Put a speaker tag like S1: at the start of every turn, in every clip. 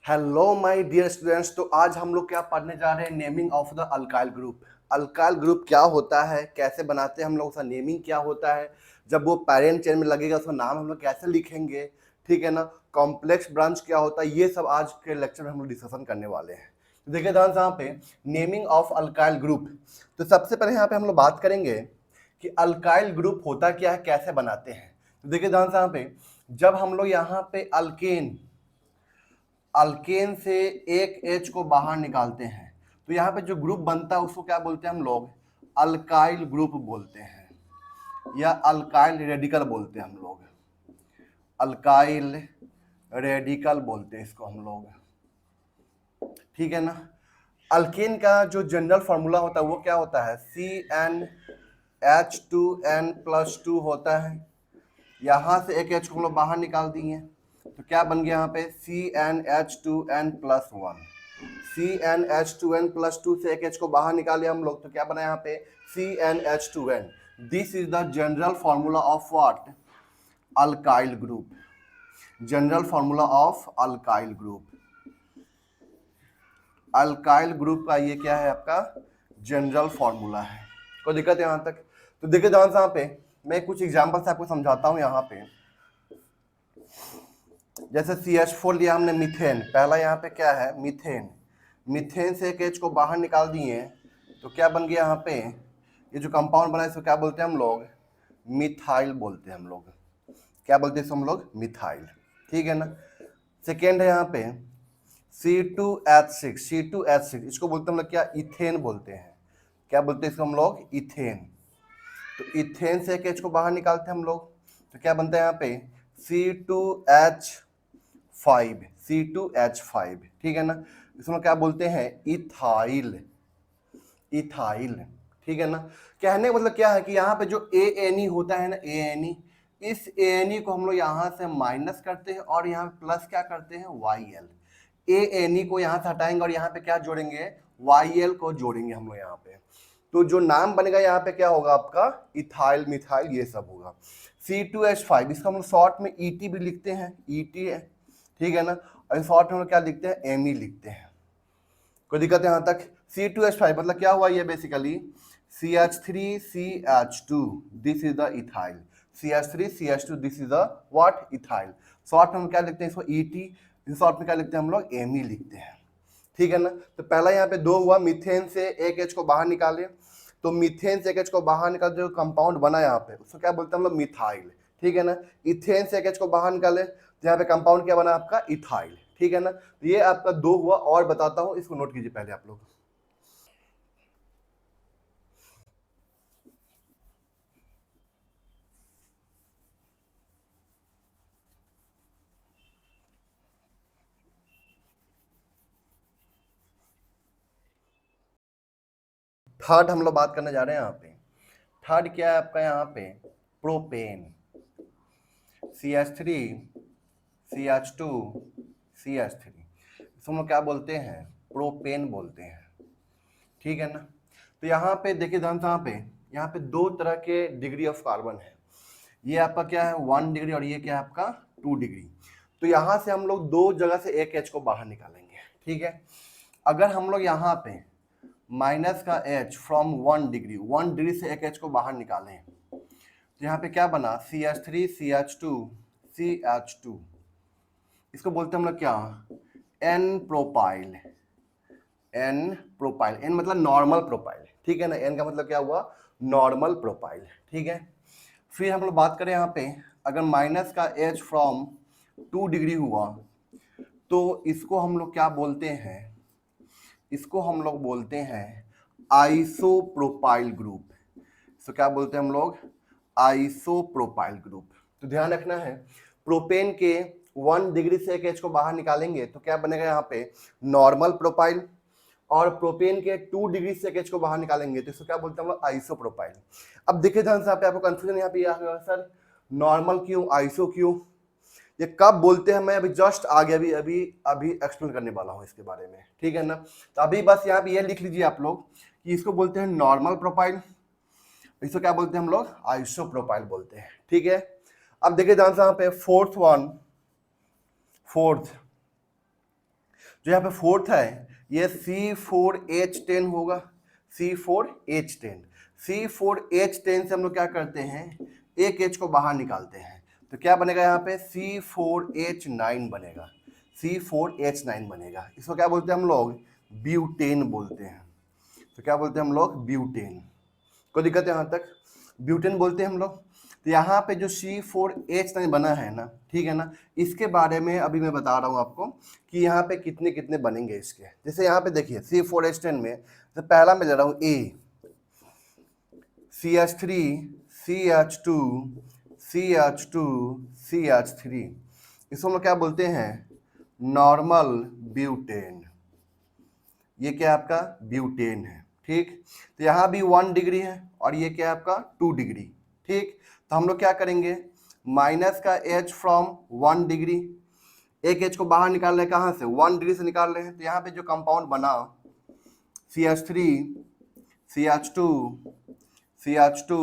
S1: Hello my dear students. तो आज हम लोग क्या पढ़ने जा रहे हैं, naming of the alkyl group. Alkyl group क्या होता है, कैसे बनाते हैं हम लोग, उसका नेमिंग क्या होता है, जब वो पैरेंट चेन में लगेगा उसका नाम हम लोग कैसे लिखेंगे, ठीक है ना। कॉम्प्लेक्स ब्रांच क्या होता है, ये सब आज के लेक्चर में हम लोग डिस्कशन करने वाले हैं। तो देखिए ध्यान से यहाँ पे नेमिंग ऑफ अल्काइल ग्रुप। तो सबसे पहले यहाँ पे हम लोग बात करेंगे कि अल्काइल ग्रुप होता क्या है, कैसे बनाते हैं। तो देखिए ध्यान से यहाँ पे जब हम लोग यहाँ पे अल्केन से एक एच को बाहर निकालते हैं तो यहाँ पे जो ग्रुप बनता है उसको क्या बोलते हैं हम लोग, अल्काइल ग्रुप बोलते हैं या अल्काइल रेडिकल बोलते हैं हम लोग। अल्काइल रेडिकल बोलते हैं इसको हम लोग, ठीक है ना। अल्केन का जो जनरल फॉर्मूला होता है वो क्या होता है, CnH2n+2 होता है। यहाँ से एक एच को हम लोग बाहर निकाल दिए तो क्या बन गया यहाँ पे CnH2n+1। CnH2n+2 से एक एच को बाहर निकाले हम लोग तो क्या बना यहाँ पे CnH2n। This is the general formula of what, alkyl group. General formula of alkyl group. Alkyl group का ये क्या है आपका जनरल फॉर्मूला है। कोई दिक्कत है यहाँ तक? तो देखिए ध्यान से यहाँ पे मैं कुछ एग्जाम्पल से आपको समझाता हूँ। यहाँ पे जैसे CH4 लिया हमने, मीथेन पहला, यहाँ पे क्या है मीथेन। मीथेन से एक एच को बाहर निकाल दिए तो क्या बन गया यहाँ पे, ये जो कंपाउंड बना है इसको क्या बोलते हैं हम लोग, मिथाइल बोलते हैं हम लोग। क्या बोलते हैं इसको हम लोग, मिथाइल, ठीक है ना। सेकेंड है यहाँ पे C2H6। C2H6 इसको बोलते हैं हम लोग क्या, इथेन बोलते हैं। क्या बोलते हैं इसको हम लोग, इथेन। तो इथेन से एक एच को बाहर निकालते हैं हम लोग तो क्या बनता है यहाँ पे C2H5। C2H5, ठीक है ना। इसमें क्या बोलते हैं, इथाइल। इथाइल, ठीक है ना। कहने का मतलब क्या है कि यहाँ पे जो ANE होता है ना, ANE, इस ANE को हम लोग यहाँ से माइनस करते हैं और यहाँ पे प्लस क्या करते हैं, YL। ANE को यहाँ से हटाएंगे और यहाँ पे क्या जोड़ेंगे, YL को जोड़ेंगे हम लोग यहाँ पे। तो जो नाम बनेगा यहाँ पे क्या होगा आपका, इथाइल, मिथाइल, ये सब होगा। C2H5 इसका हम लोग शॉर्ट में ET भी लिखते हैं, ET है, ठीक है ना। और शॉर्ट में हम लोग क्या लिखते हैं, ME लिखते हैं। कोई दिक्कत है यहाँ तक? C2H5 मतलब क्या हुआ, ये basically CH3CH2, this is the ethyl. CH3CH2, this is the what, ethyl. Short में हम क्या लिखते हैं इसको, ET। शॉर्ट में क्या लिखते हैं हम लोग, ME लिखते हैं, ठीक है ना। तो पहला यहाँ पे दो हुआ, मीथेन से एक एच को बाहर निकाले तो मीथेन से एक एच को बाहर निकाल जो कंपाउंड बना यहाँ पे उसको क्या बोलते हैं हम लोग, मिथाइल, ठीक है ना। इथेन से एक एच को बाहर निकाले तो यहाँ पे कंपाउंड क्या बना आपका, इथाइल, ठीक है ना। तो ये आपका दो हुआ, और बताता हूँ, इसको नोट कीजिए पहले आप लोग। थर्ड हम लोग बात करने जा रहे हैं यहाँ पे। थर्ड क्या है आपका यहाँ पे, प्रोपेन। CH3 CH2 CH3, इसको हम लोग क्या बोलते हैं, प्रोपेन बोलते हैं, ठीक है ना। तो यहाँ पे देखिए ध्यान से, यहाँ पे दो तरह के डिग्री ऑफ कार्बन है। ये आपका क्या है 1 डिग्री और ये क्या है आपका 2 डिग्री। तो यहाँ से हम लोग दो जगह से एक एच को बाहर निकालेंगे, ठीक है। अगर हम लोग यहाँ पे माइनस का एच फ्रॉम 1 डिग्री, 1 डिग्री से एक एच को बाहर निकालें तो यहाँ पे क्या बना, CH3 CH2 CH2, इसको बोलते हैं हम लोग क्या, N profile. N profile, N मतलब नॉर्मल प्रोपाइल, ठीक है ना। एन का मतलब क्या हुआ, नॉर्मल प्रोपाइल, ठीक है। फिर हम लोग बात करें यहाँ पे, अगर माइनस का एच फ्रॉम 2 डिग्री हुआ तो इसको हम लोग क्या बोलते हैं, इसको हम लोग बोलते हैं आइसोप्रोपाइल ग्रुप। इसको क्या बोलते हैं हम लोग, आइसोप्रोपाइल ग्रुप। तो ध्यान रखना है, प्रोपेन के 1 डिग्री से एक एच को बाहर निकालेंगे तो क्या बनेगा यहाँ पे, नॉर्मल प्रोपाइल। और प्रोपेन के 2 डिग्री से एक एच को बाहर निकालेंगे तो इसको क्या बोलते हैं हम लोग, आइसोप्रोपाइल। अब देखिए ध्यान से, यहाँ पे आपको कंफ्यूजन यहाँ पे सर नॉर्मल क्यों, आइसो क्यों, ये कब बोलते हैं, मैं अभी जस्ट आगे अभी अभी अभी एक्सप्लेन करने वाला हूँ इसके बारे में, ठीक है ना। तो अभी बस यहाँ पे ये लिख लीजिए आप लोग कि इसको बोलते हैं नॉर्मल प्रोपाइल, इसको क्या बोलते हैं हम लोग, आइसो प्रोपाइल बोलते हैं, ठीक है। अब देखिए ध्यान से यहाँ पे फोर्थ जो यहाँ पे फोर्थ है ये C4H10 होगा, C4H10। C4H10 से हम लोग क्या करते हैं, एक H को बाहर निकालते हैं, तो क्या बनेगा यहाँ पे C4H9 बनेगा, C4H9 बनेगा। इसको क्या बोलते हैं हम लोग, ब्यूटेन बोलते हैं। तो क्या बोलते हैं हम लोग, ब्यूटेन। कोई दिक्कत है यहाँ तक, ब्यूटेन बोलते हैं हम लोग। तो यहाँ पे जो C4H9 बना है ना, ठीक है ना, इसके बारे में अभी मैं बता रहा हूँ आपको कि यहाँ पे कितने कितने बनेंगे इसके। जैसे यहाँ पे देखिए C4H10 में तो पहला मैं ले रहा हूँ A, CH3, CH2, CH2, CH3, इसको हम लोग क्या बोलते हैं, नॉर्मल ब्यूटेन। ये क्या आपका ब्यूटेन है, ठीक। तो यहाँ भी 1 डिग्री है और ये क्या आपका 2 डिग्री, ठीक। तो हम लोग क्या करेंगे, माइनस का H फ्रॉम 1 डिग्री, एक H को बाहर निकाल रहे हैं, कहाँ से, 1 डिग्री से निकाल रहे हैं। तो यहाँ पे जो कंपाउंड बना CH3, CH2, CH2,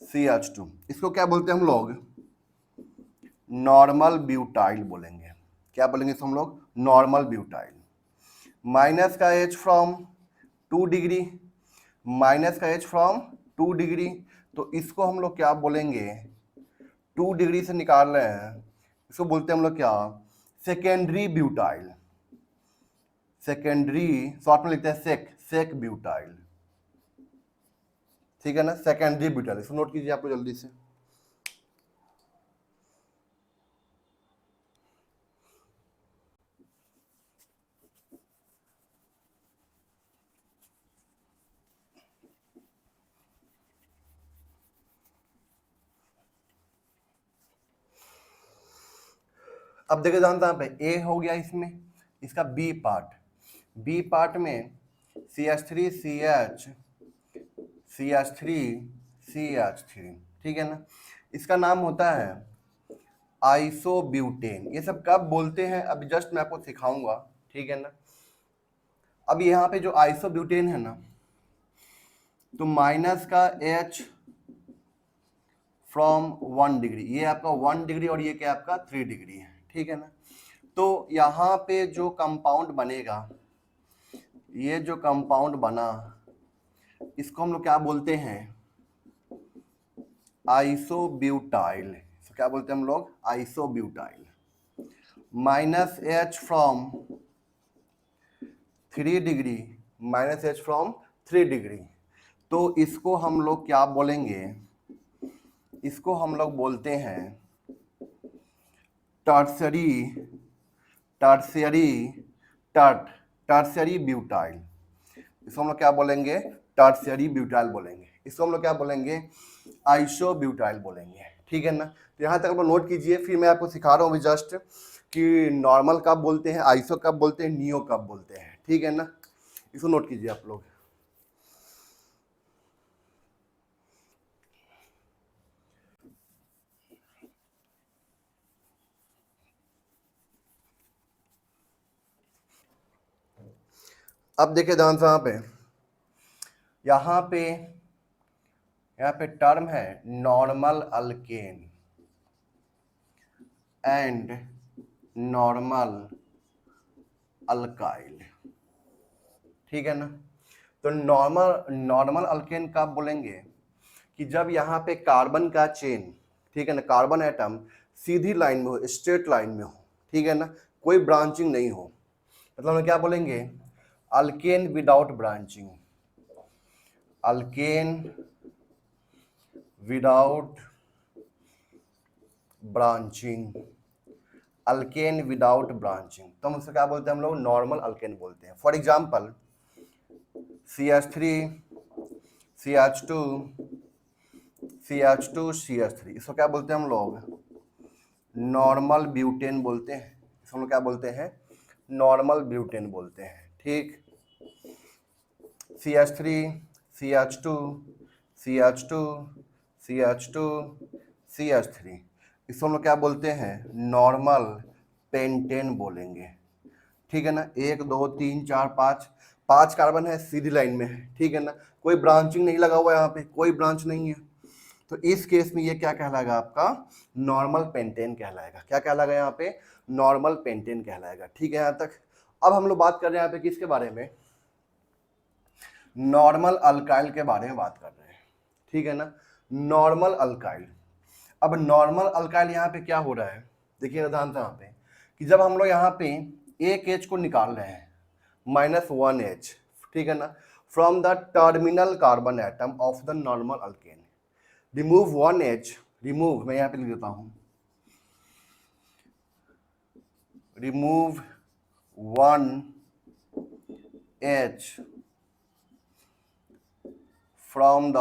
S1: CH2, इसको क्या बोलते हैं हम लोग, नॉर्मल ब्यूटाइल बोलेंगे। क्या बोलेंगे इसको हम लोग, नॉर्मल ब्यूटाइल। माइनस का H फ्रॉम 2 डिग्री, माइनस का H फ्रॉम 2 डिग्री, तो इसको हम लोग क्या बोलेंगे, 2 डिग्री से निकाल रहे हैं, इसको बोलते हैं हम लोग क्या, सेकेंडरी ब्यूटाइल। सेकेंडरी शॉर्ट में लिखते हैं सेक ब्यूटाइल, ठीक है ना, सेकेंडरी ब्यूटाइल। इसको नोट कीजिए आप लोग जल्दी से। अब देखिए जानता यहाँ पे ए हो गया, इसमें इसका बी पार्ट में CH3 CH, CH3 CH3, ठीक है ना, इसका नाम होता है आइसोब्यूटेन। ये सब कब बोलते हैं अभी जस्ट मैं आपको सिखाऊंगा, ठीक है ना। अब यहाँ पे जो आइसोब्यूटेन है ना, तो माइनस का H फ्रॉम 1 डिग्री, ये आपका 1 डिग्री और ये क्या आपका 3 डिग्री है, ठीक है ना। तो यहाँ पे जो कंपाउंड बनेगा, ये जो कंपाउंड बना, इसको हम लोग क्या बोलते हैं, आइसोब्यूटाइल। तो क्या बोलते हैं हम लोग, isobutyl. Minus H from 3 degree, minus H from 3 degree, तो इसको हम लोग क्या बोलेंगे, इसको हम लोग बोलते हैं टर्शियरी ब्यूटाइल। इसको हम लोग क्या बोलेंगे, टर्शियरी ब्यूटाइल बोलेंगे। इसको हम लोग क्या बोलेंगे, आइसो ब्यूटाइल बोलेंगे, ठीक है ना। तो यहाँ तक आप लोग नोट कीजिए, फिर मैं आपको सिखा रहा हूँ अभी जस्ट कि नॉर्मल कब बोलते हैं, आइसो कब बोलते हैं, नियो कब बोलते हैं, ठीक है ना। इसको नोट कीजिए आप लोग। अब देखिए ध्यान से, यहाँ पे टर्म है normal alkane and normal alkyl, ठीक है ना। तो नॉर्मल अल्केन कब बोलेंगे, कि जब यहाँ पे कार्बन का चेन, ठीक है ना, कार्बन एटम सीधी लाइन में हो, स्ट्रेट लाइन में हो, ठीक है ना, कोई ब्रांचिंग नहीं हो, मतलब हम क्या बोलेंगे, alkane without branching, alkane without branching, alkane without branching, तो हम उसको क्या बोलते हैं, हम लोग नॉर्मल अल्केन बोलते हैं। For example CH3 CH2 CH2 CH3, इसको क्या बोलते हैं हम लोग, नॉर्मल ब्यूटेन बोलते हैं। इसको हम लोग क्या बोलते हैं, नॉर्मल ब्यूटेन बोलते हैं, ठीक। CH3 CH2 CH2 CH2 CH3, इसको हम लोग क्या बोलते हैं, नॉर्मल पेंटेन बोलेंगे, ठीक है ना। 1 2 3 4 5 कार्बन है, सीधी लाइन में है, ठीक है ना, कोई ब्रांचिंग नहीं लगा हुआ, यहाँ पे कोई ब्रांच नहीं है, तो इस केस में ये क्या कहलाएगा, आपका नॉर्मल पेंटेन कहलाएगा। क्या कहलाएगा यहाँ पे, नॉर्मल पेंटेन कहलाएगा, ठीक है यहाँ तक। अब हम लोग बात कर रहे हैं यहाँ पे किसके बारे में, नॉर्मल अल्काइल के बारे में बात कर रहे हैं, ठीक है ना, नॉर्मल अल्काइल। अब नॉर्मल अल्काइल यहाँ पे क्या हो रहा है, देखिए ध्यान से यहाँ पे कि जब हम लोग यहाँ पे एक एच को निकाल रहे हैं -1H, ठीक है ना, from the terminal carbon atom of the normal alkane, remove 1H, remove मैं यहाँ पे लिख देता हूं, remove 1H from the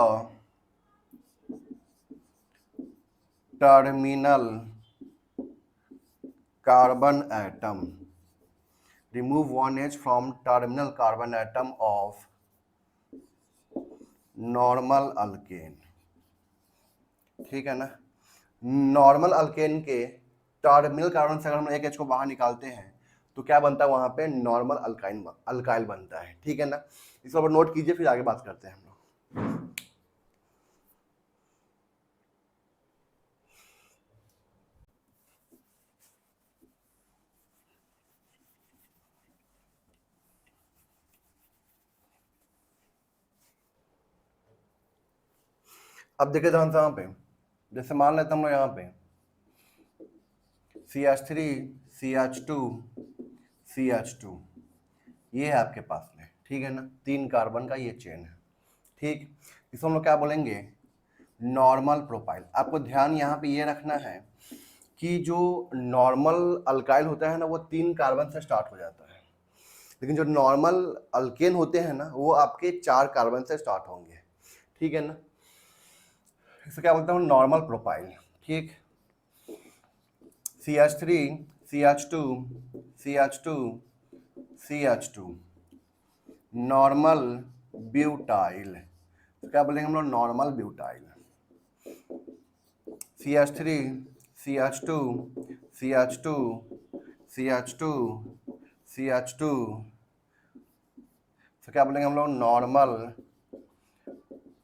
S1: terminal carbon atom, remove 1H from terminal carbon atom of normal alkane, ठीक है ना। नॉर्मल अल्केन के टर्मिनल कार्बन से अगर हम एक H को बाहर निकालते हैं तो क्या बनता है, वहां पे नॉर्मल अल्काइल बनता है, ठीक है ना। इसको आप नोट कीजिए, फिर आगे बात करते हैं हम लोग। अब देखिए ध्यान से यहाँ पे, जैसे मान लेते हम लोग यहाँ पे CH3 CH2 CH2 ये है आपके पास में, ठीक है ना, 3 कार्बन का ये चेन है, ठीक। इसको हम लोग क्या बोलेंगे, नॉर्मल प्रोपाइल। आपको ध्यान यहाँ पे ये रखना है कि जो नॉर्मल अल्काइल होता है ना वो 3 कार्बन से स्टार्ट हो जाता है, लेकिन जो नॉर्मल अल्केन होते हैं ना वो आपके 4 कार्बन से स्टार्ट होंगे, ठीक है ना। इसे क्या बोलते हैं, नॉर्मल प्रोपाइल, ठीक। CH3 CH2 CH2 CH2 normal butyl, तो क्या बोलेंगे हम लोग, normal butyl. CH3 CH2 CH2 CH2 CH2 तो क्या बोलेंगे हम लोग, नॉर्मल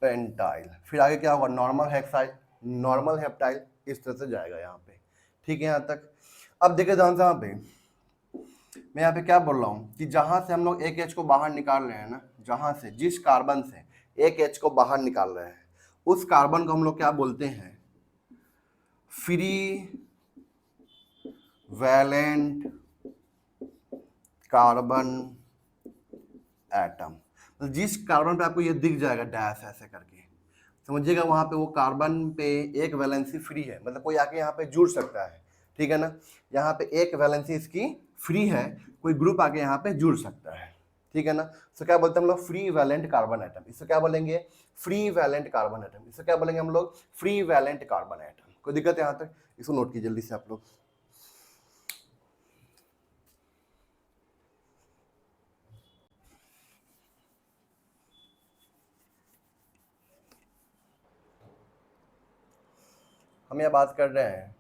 S1: पेंटाइल। फिर आगे क्या होगा, नॉर्मल हेक्साइल, नॉर्मल हेप्टाइल, इस तरह से जाएगा यहाँ पे, ठीक है यहाँ तक। अब देखिए ध्यान से यहाँ पे मैं यहाँ पे क्या बोल रहा हूँ कि जहां से हम लोग एक H को बाहर निकाल रहे हैं ना, जहां से जिस कार्बन से एक H को बाहर निकाल रहे हैं उस कार्बन को हम लोग क्या बोलते हैं, फ्री वैलेंट कार्बन एटम। तो जिस कार्बन पे आपको ये दिख जाएगा डैश ऐसे करके, समझिएगा वहां पे वो कार्बन पे एक वैलेंसी फ्री है, मतलब कोई आके यहाँ पे जुड़ सकता है, ठीक है ना। यहाँ पे एक वैलेंसी इसकी फ्री है, कोई ग्रुप आके यहाँ पे जुड़ सकता है, ठीक है ना। तो क्या बोलते हैं हम लोग, फ्री वैलेंट कार्बन एटम। इसको क्या बोलेंगे, फ्री वैलेंट कार्बन एटम। इसको क्या बोलेंगे हम लोग, फ्री वैलेंट कार्बन एटम। कोई दिक्कत है यहाँ तक, इसको नोट कीजिए जल्दी से आप लोग। हम यह बात कर रहे हैं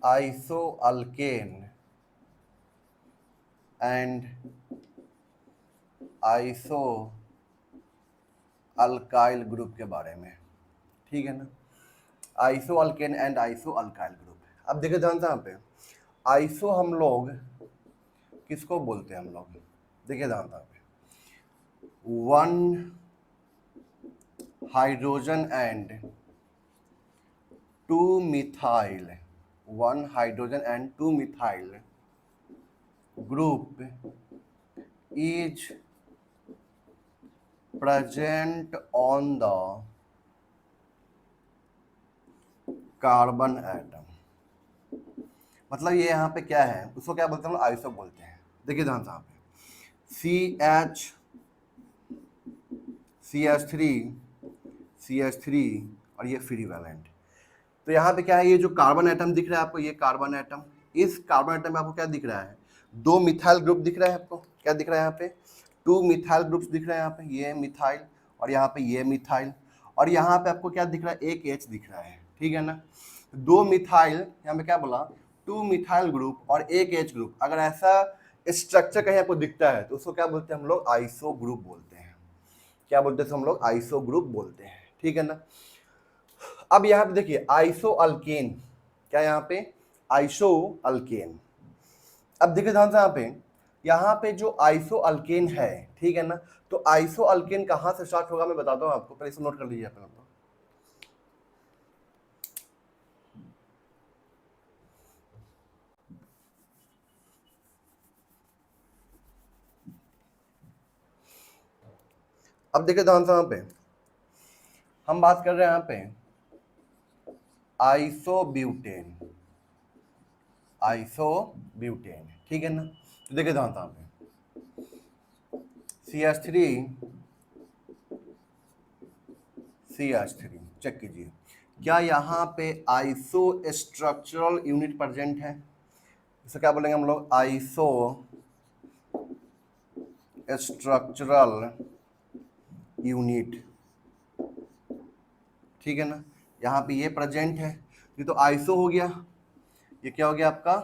S1: iso alkane and iso alkyl group के बारे में, ठीक है ना। Iso alkane and iso alkyl group. अब देखिए ध्यान से यहाँ पे, आइसो हम लोग किसको बोलते हैं हम लोग, देखिए ध्यान से यहाँ पे, 1 hydrogen and 2 methyl, 1 hydrogen and 2 methyl group is present on the carbon atom. मतलब ये यहाँ पे क्या है, उसको क्या बोलते हैं, हम आइसो बोलते हैं। देखिए ध्यान से यहाँ पे CH3 और ये फ्री वैलेंट। तो यहाँ पे क्या है, ये जो कार्बन एटम दिख रहा है आपको, ये कार्बन एटम, इस कार्बन एटम में आपको क्या दिख रहा है, 2 मिथाइल ग्रुप दिख रहा है आपको, क्या दिख रहा है यहाँ पे, 2 मिथाइल ग्रुप्स दिख रहे हैं यहाँ पे, ये मिथाइल और यहाँ पे ये मिथाइल, और यहाँ पे आपको क्या दिख रहा है, एक H दिख रहा है, ठीक है ना। 2 मिथाइल, यहाँ पे क्या बोला, 2 मिथाइल ग्रुप और एक H ग्रुप, अगर ऐसा स्ट्रक्चर कहीं आपको दिखता है तो उसको क्या बोलते हैं हम लोग, आइसो ग्रुप बोलते हैं। क्या बोलते हैं हम लोग, आइसो ग्रुप बोलते हैं, ठीक है ना। अब यहाँ पे देखिए आइसो अल्केन, क्या यहाँ पे, आइसो अल्केन, अब देखिए ध्यान से यहाँ पे जो आइसो अल्केन है, ठीक है ना, तो आइसो अल्केन कहाँ से स्टार्ट होगा मैं बताता हूँ आपको, पहले इसे नोट कर लीजिए आप। अब देखिए ध्यान से हम बात कर रहे हैं यहाँ पे आइसोब्यूटेन, आइसोब्यूटेन, ठीक है ना। तो देखिए ध्यान से CH3 CH3 चेक कीजिए, क्या यहाँ पे आइसो स्ट्रक्चरल यूनिट प्रेजेंट है? इसे क्या बोलेंगे हम लोग, आइसो स्ट्रक्चरल यूनिट, ठीक है ना। यहाँ पे ये प्रेजेंट है, ये तो आइसो हो गया, ये क्या हो गया आपका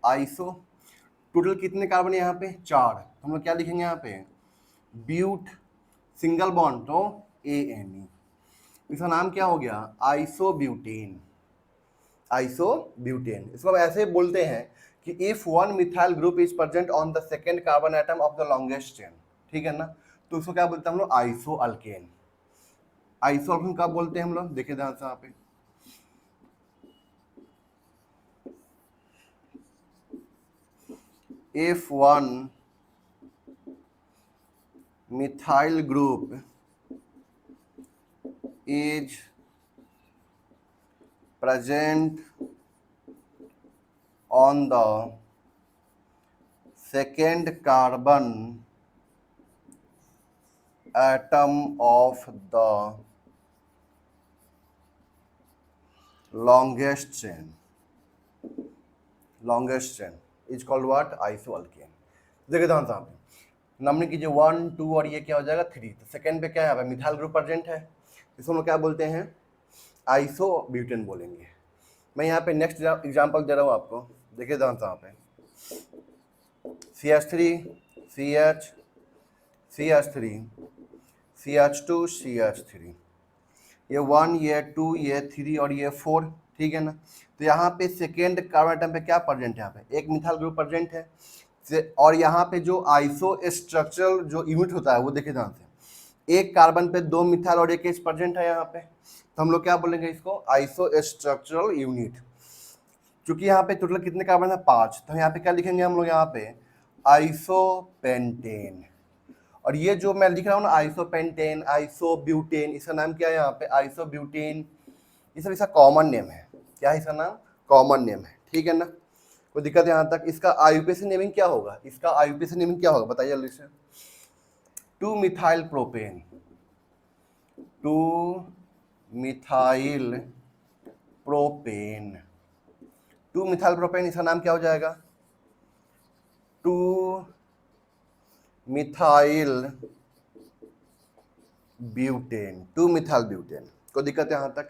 S1: आइसो। टोटल कितने कार्बन है यहाँ पे, 4। तो हम लोग क्या लिखेंगे यहाँ पे, ब्यूट, सिंगल बॉन्ड तो ANE, इसका नाम क्या हो गया, आइसोब्यूटेन, आइसोब्यूटेन। इसको हम ऐसे बोलते हैं कि if one methyl group is present on the second carbon atom of the longest chain, ठीक है ना, तो इसको क्या बोलते हैं हम लोग, आइसो अल्केन। आइसो अल्केन कब बोलते हैं हम लोग, देखिए ध्यान से यहाँ पे, if one methyl group is present on the second carbon atom of the longest chain is called what, isoalkane। देखिए ध्यान से नंबर कीजिए 1 2 और ये क्या हो जाएगा 3, तो सेकंड पे क्या है, मिथाइल ग्रुप प्रेजेंट है, इसको हम क्या बोलते हैं, आइसोब्यूटेन बोलेंगे। मैं यहाँ पे नेक्स्ट एग्जांपल दे रहा हूँ आपको, देखिए ध्यान से यहाँ पे CH3 CH CH3 CH2 CH3, ये 1 ये 2 ये 3 और ये 4, ठीक है ना। तो यहाँ पे सेकेंड कार्बन एटम पे क्या प्रेजेंट है, यहाँ पे एक मिथाइल ग्रुप प्रेजेंट है, और यहाँ पे जो आइसो स्ट्रक्चरल जो यूनिट होता है वो देखिए ध्यान से, एक कार्बन पे 2 मिथाइल और एक H प्रेजेंट है यहाँ पे, तो हम लोग क्या बोलेंगे इसको, आइसो स्ट्रक्चरल यूनिट। क्योंकि यहाँ पे टोटल कितने कार्बन है, 5, तो यहाँ पे क्या लिखेंगे हम लोग, यहाँ पे आइसोपेंटेन। और ये जो मैं लिख रहा हूँ ना आइसोपेंटेन आइसोब्यूटेन, इसका नाम क्या है यहाँ पे, आइसोब्यूटेन, ये सब इसका कॉमन नेम है, क्या है इसका नाम, कॉमन नेम है, ठीक है ना। कोई दिक्कत है यहाँ तक? इसका आईयूपीएसी नेमिंग क्या होगा, इसका आईयूपीएसी नेमिंग क्या होगा बताइए जल्दी से, 2 methyl propane, 2 methyl propane, 2 methyl propane, इसका नाम क्या हो जाएगा, 2 मिथाइल ब्यूटेन, 2 मिथाइल ब्यूटेन। कोई दिक्कत है यहाँ तक?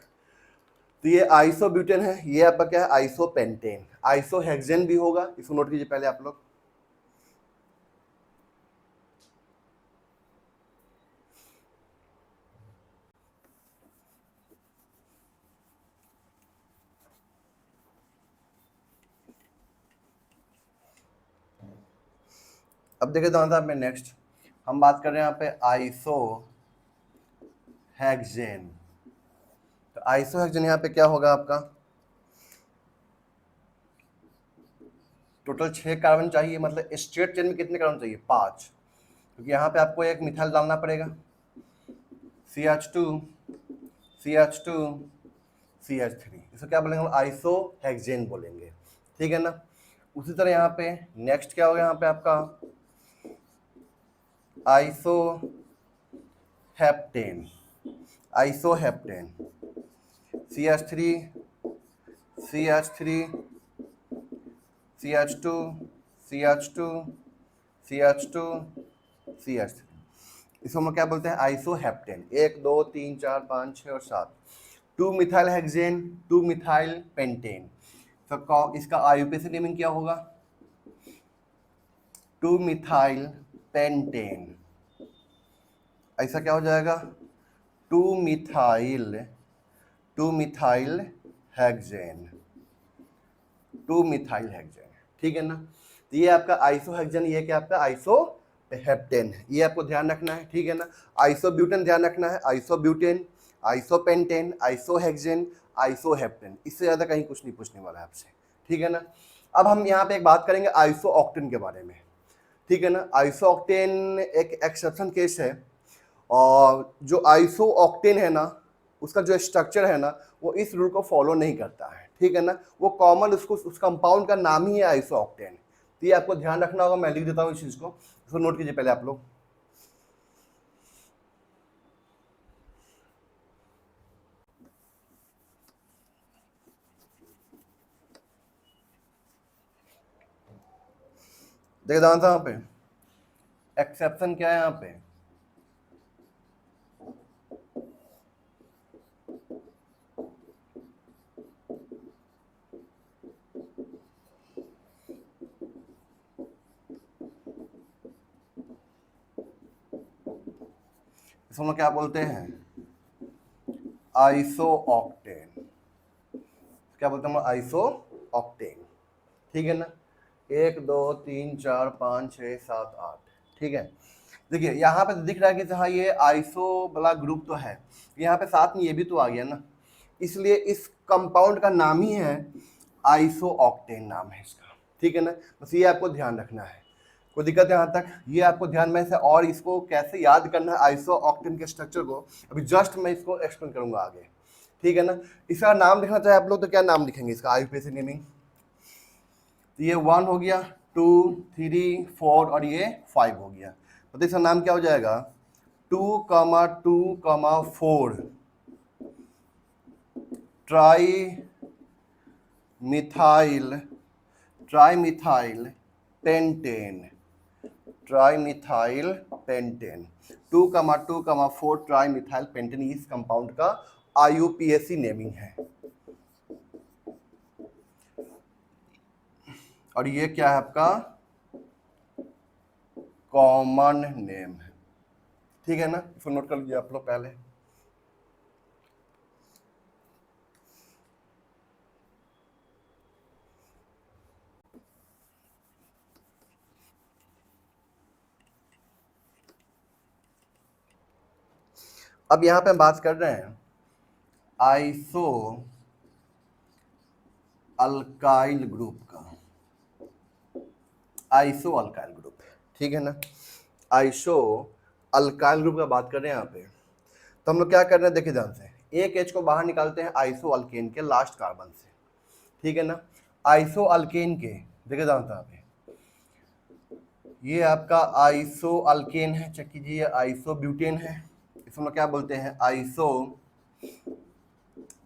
S1: तो ये आइसोब्यूटेन है, ये आपका क्या है, आइसोपेंटेन। आइसोहेक्सेन भी होगा, इसको नोट कीजिए पहले आप लोग। अब देखिए दोस्तों में नेक्स्ट हम बात कर रहे हैं यहाँ पे आइसोहेक्सेन। तो आइसोहेक्सेन यहाँ पे क्या होगा आपका, टोटल 6 कार्बन चाहिए, मतलब स्ट्रेट चेन में कितने कार्बन चाहिए, 5, क्योंकि यहाँ पे आपको एक मिथाइल डालना पड़ेगा, CH2 CH2 CH3, इसको क्या बोलेंगे हम, आइसोहेक्सेन बोलेंगे, ठीक है ना। उसी तरह यहाँ पे नेक्स्ट क्या होगा, यहाँ पे आपका isoheptane, isoheptane CH3 CH3 CH2 CH2 CH2 CH3, इसको हम क्या बोलते हैं, आइसोहेप्टेन। 1 2 3 4 5 6 और 7, 2 मिथाइल हेक्सेन, 2 मिथाइल पेंटेन। तो इसका आईयूपीएसी नेमिंग क्या होगा, 2 मिथाइल पेंटेन, ऐसा क्या हो जाएगा, 2 मिथाइल हेक्सेन, 2 मिथाइल हेक्सेन, ठीक है ना। तो ये आपका आइसोहेक्सेन, ये क्या आपका आइसोहेप्टेन है, ये आपको ध्यान रखना है, ठीक है ना। आइसोब्यूटेन ध्यान रखना है, आइसोब्यूटेन, आइसोपेंटेन, आइसोहेक्सेन, आइसोहेप्टेन, इससे ज़्यादा कहीं कुछ नहीं पूछने वाला है आपसे, ठीक है ना। अब हम यहाँ पे एक बात करेंगे आइसोऑक्टेन के बारे में, ठीक है ना। आइसोऑक्टेन एक एक्सेप्शन केस है, और जो आइसोऑक्टेन है ना, उसका जो स्ट्रक्चर है ना, वो इस रूल को फॉलो नहीं करता है, ठीक है ना। वो कॉमन उसको उस कंपाउंड का नाम ही है आइसोऑक्टेन। तो ये आपको ध्यान रखना होगा, मैं लिख देता हूँ इस चीज़ को, इसको नोट कीजिए पहले आप लोग। देखिए यहाँ पे एक्सेप्शन क्या है, यहाँ पे इसको हम लोग क्या बोलते हैं, आइसोऑक्टेन। क्या बोलते हैं हम, आइसोऑक्टेन, ठीक है ना। 1 2 3 4 5 6 7 8, ठीक है। देखिए यहाँ पे दिख रहा है कि हाँ ये आइसो वाला ग्रुप तो है, यहाँ पे साथ में ये भी तो आ गया ना, इसलिए इस कंपाउंड का नाम ही है आइसोऑक्टेन, नाम है इसका, ठीक है ना। बस ये आपको ध्यान रखना है, कोई दिक्कत है यहाँ तक, ये आपको ध्यान में से। और इसको कैसे याद करना है आइसोऑक्टेन के स्ट्रक्चर को, अभी जस्ट मैं इसको एक्सप्लेन करूंगा आगे, ठीक है ना। इसका नाम लिखना चाहे आप लोग तो क्या नाम लिखेंगे इसका, आईयूपीएसी नेमिंग। ये 1 हो गया, 2 3 4 और ये 5 हो गया, तो इसका नाम क्या हो जाएगा, 2,2,4 tri methyl pentane, trimethyl pentane, 2,2,4 trimethyl pentane, इस कंपाउंड का आईयूपीएसी नेमिंग है। और ये क्या है आपका कॉमन नेम है, ठीक है ना। इसको नोट कर लीजिए आप लोग पहले। अब यहां पे हम बात कर रहे हैं आइसो अल्काइल ग्रुप का, आइसो अल्काइल ग्रुप, ठीक है ना। आइसो अल्काइल ग्रुप का बात कर रहे हैं यहाँ पे, तो हम लोग क्या कर रहे हैं, देखिए ध्यान से, एक एच को बाहर निकालते हैं आइसो अल्केन के लास्ट कार्बन से, ठीक है ना। आइसो अल्केन के देखिए ध्यान से यहाँ पे, ये आपका आइसो अल्केन है, चेक कीजिए, आइसो ब्यूटेन है, इसको हम लोग क्या बोलते हैं, आइसो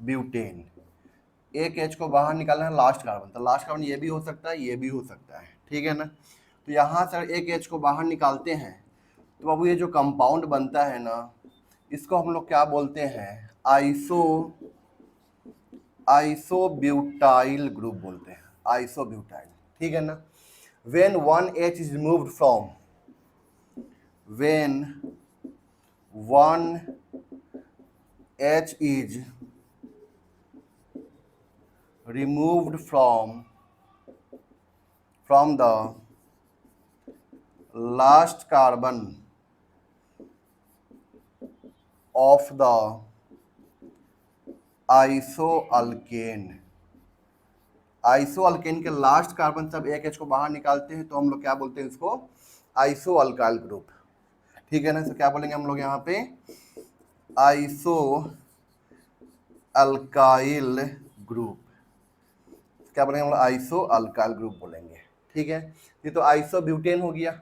S1: ब्यूटेन। एक एच को बाहर निकालना है लास्ट कार्बन, तो लास्ट कार्बन ये भी हो सकता है, ये भी हो सकता है, ठीक है ना। तो यहाँ से एक एच को बाहर निकालते हैं, तो बाबू ये जो कंपाउंड बनता है ना, इसको हम लोग क्या बोलते हैं, आइसोब्यूटाइल ग्रुप बोलते हैं, आइसोब्यूटाइल, ठीक है ना। when one H is removed from, when one H is removed from the last carbon of the आइसोअल्केन, आइसोअल्केन के लास्ट कार्बन सब एक एच को बाहर निकालते हैं, तो हम लोग क्या बोलते हैं इसको, आइसोअल्काइल ग्रुप, ठीक है ना। तो क्या बोलेंगे हम लोग यहाँ पे, आइसो अल्काइल ग्रुप, क्या बोलेंगे हम लोग, आइसो अल्काइल ग्रुप बोलेंगे, ठीक है। ये तो आइसो ब्यूटेन हो गया,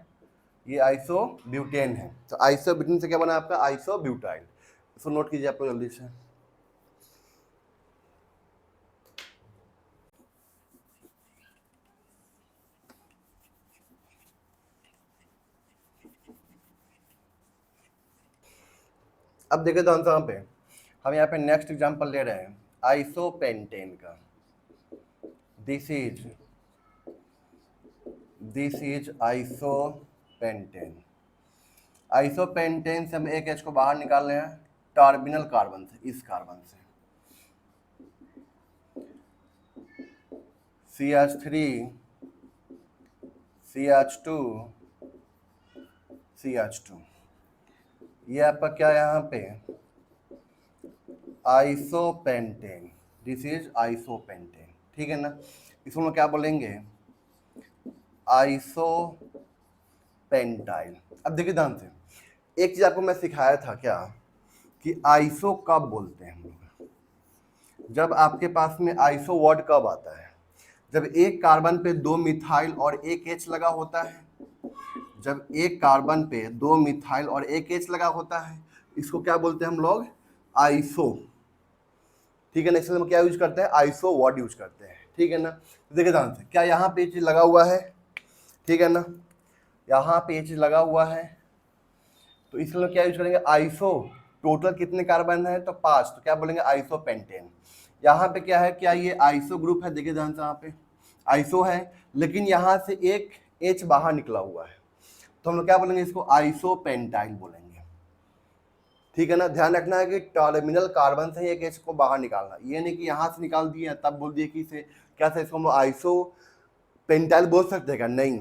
S1: ये आइसो ब्यूटेन है, तो आइसो ब्यूटेन से क्या बना आपका, आइसो ब्यूटाइल। इसको नोट कीजिए आप लोग जल्दी से। अब देखिए तो यहाँ पे हम यहाँ पे नेक्स्ट एग्जांपल ले रहे हैं आइसोपेंटेन का, दिस इज आइसोपेंटेन। आइसोपेंटेन से हम एक एच को बाहर निकाल रहे हैं टर्मिनल कार्बन से, इस कार्बन से, CH3 CH2 CH2, ये आपका क्या है यहाँ पे आइसोपेंटेन, दिस इज आइसोपेंटेन, ठीक है ना। इसको हम क्या बोलेंगे आइसोपेंटाइल। अब देखिए ध्यान से, एक चीज आपको मैं सिखाया था क्या कि आइसो कब बोलते हैं हम लोग, जब आपके पास में आइसो वर्ड कब आता है, जब एक कार्बन पे 2 मिथाइल और 1 H लगा होता है, जब एक कार्बन पे 2 मिथाइल और 1 H लगा होता है, इसको क्या बोलते हैं हम लोग आइसो, ठीक है ना। इसलिए हम क्या यूज करते हैं आइसो वर्ड यूज करते हैं, ठीक है ना। तो देखिए ध्यान से, क्या यहाँ पे ये चीज लगा हुआ है, ठीक है ना, यहाँ पे ये चीज लगा हुआ है, तो इसलिए क्या यूज करेंगे आइसो। टोटल कितने कार्बन है तो 5, तो क्या बोलेंगे आइसोपेंटेन। यहाँ पे क्या है, क्या ये आइसो ग्रुप है, देखिए ध्यान से यहाँ पे आइसो है, लेकिन यहाँ से एक H बाहर निकला हुआ है, तो हम लोग क्या बोलेंगे इसको आइसोपेंटाइल बोलेंगे, ठीक है ना। ध्यान रखना है कि टर्मिनल कार्बन से ही एक H को बाहर निकालना, ये नहीं कि यहाँ से निकाल दिए तब बोल दिए कि इसे क्या से इसको हम लोग आइसोपेंटाइल बोल सकते हैं क्या, नहीं।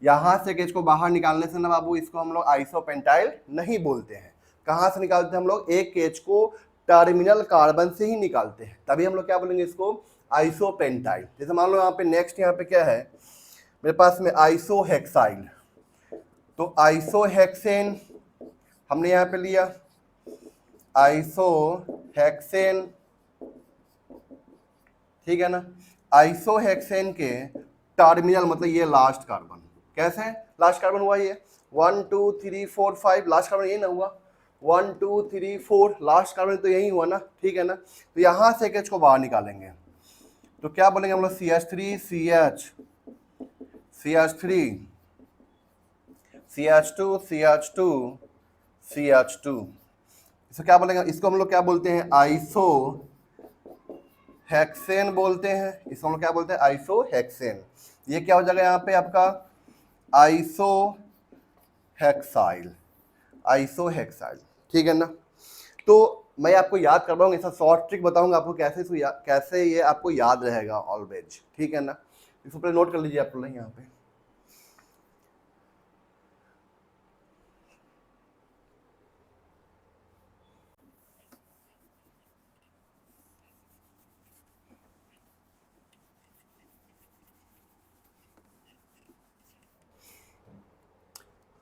S1: यहाँ से H को बाहर निकालने से ना बाबू इसको हम लोग आइसोपेंटाइल नहीं बोलते हैं। कहाँ से निकालते हैं हम लोग, एक H को टर्मिनल कार्बन से ही निकालते हैं, तभी हम लोग क्या बोलेंगे इसको आइसोपेंटाइल। जैसे मान लो यहाँ पे नेक्स्ट यहाँ पे क्या है मेरे पास में आइसोहेक्साइल, तो आइसोहेक्सेन हमने यहाँ पे लिया आइसोहेक्सेन, ठीक है ना। आइसोहेक्सेन के टर्मिनल मतलब ये लास्ट कार्बन, कैसे लास्ट कार्बन हुआ ये 1 2 3 4 5, लास्ट कार्बन ये ना हुआ 1 2 3 4, लास्ट कार्बन तो यही हुआ ना, ठीक है ना। तो यहाँ से H को बाहर निकालेंगे, तो क्या बोलेंगे हम लोग CH3 CH3 CH2 CH2 CH2, इसको क्या बोलेंगे, इसको हम लोग क्या बोलते हैं आइसो हेक्सेन बोलते हैं, इसको हम लोग क्या बोलते हैं आइसो हेक्सेन। ये क्या हो जाएगा यहाँ पे आपका आइसो हेक्साइल, आइसो हेक्साइल, ठीक है ना। तो मैं आपको याद करवाऊंगा, ऐसा शॉर्ट ट्रिक बताऊंगा आपको कैसे इसको कैसे ये आपको याद रहेगा ऑलवेज, ठीक है ना। इसको पहले नोट कर लीजिए आप लोग यहाँ पे।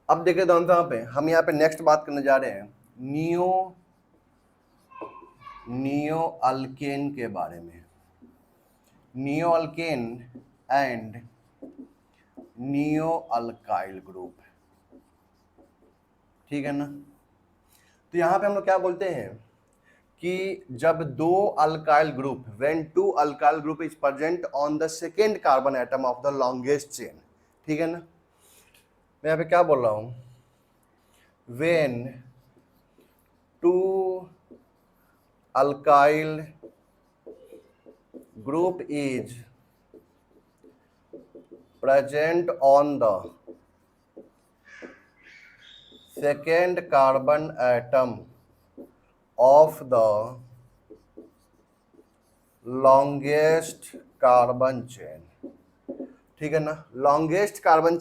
S1: अब देखिए दोस्तों यहाँ पे हम यहाँ पे नेक्स्ट बात करने जा रहे हैं नियो अल्केन के बारे में, neo alkane and neo alkyl group, ठीक है ना। तो यहाँ पे हम लोग क्या बोलते हैं कि जब दो alkyl group when 2 alkyl group is present on the second carbon atom of the longest chain, ठीक है ना। मैं यहाँ पे क्या बोल रहा हूँ, when 2 alkyl group is present on the second carbon atom of the longest carbon chain, ठीक है ना। लॉन्गेस्ट कार्बन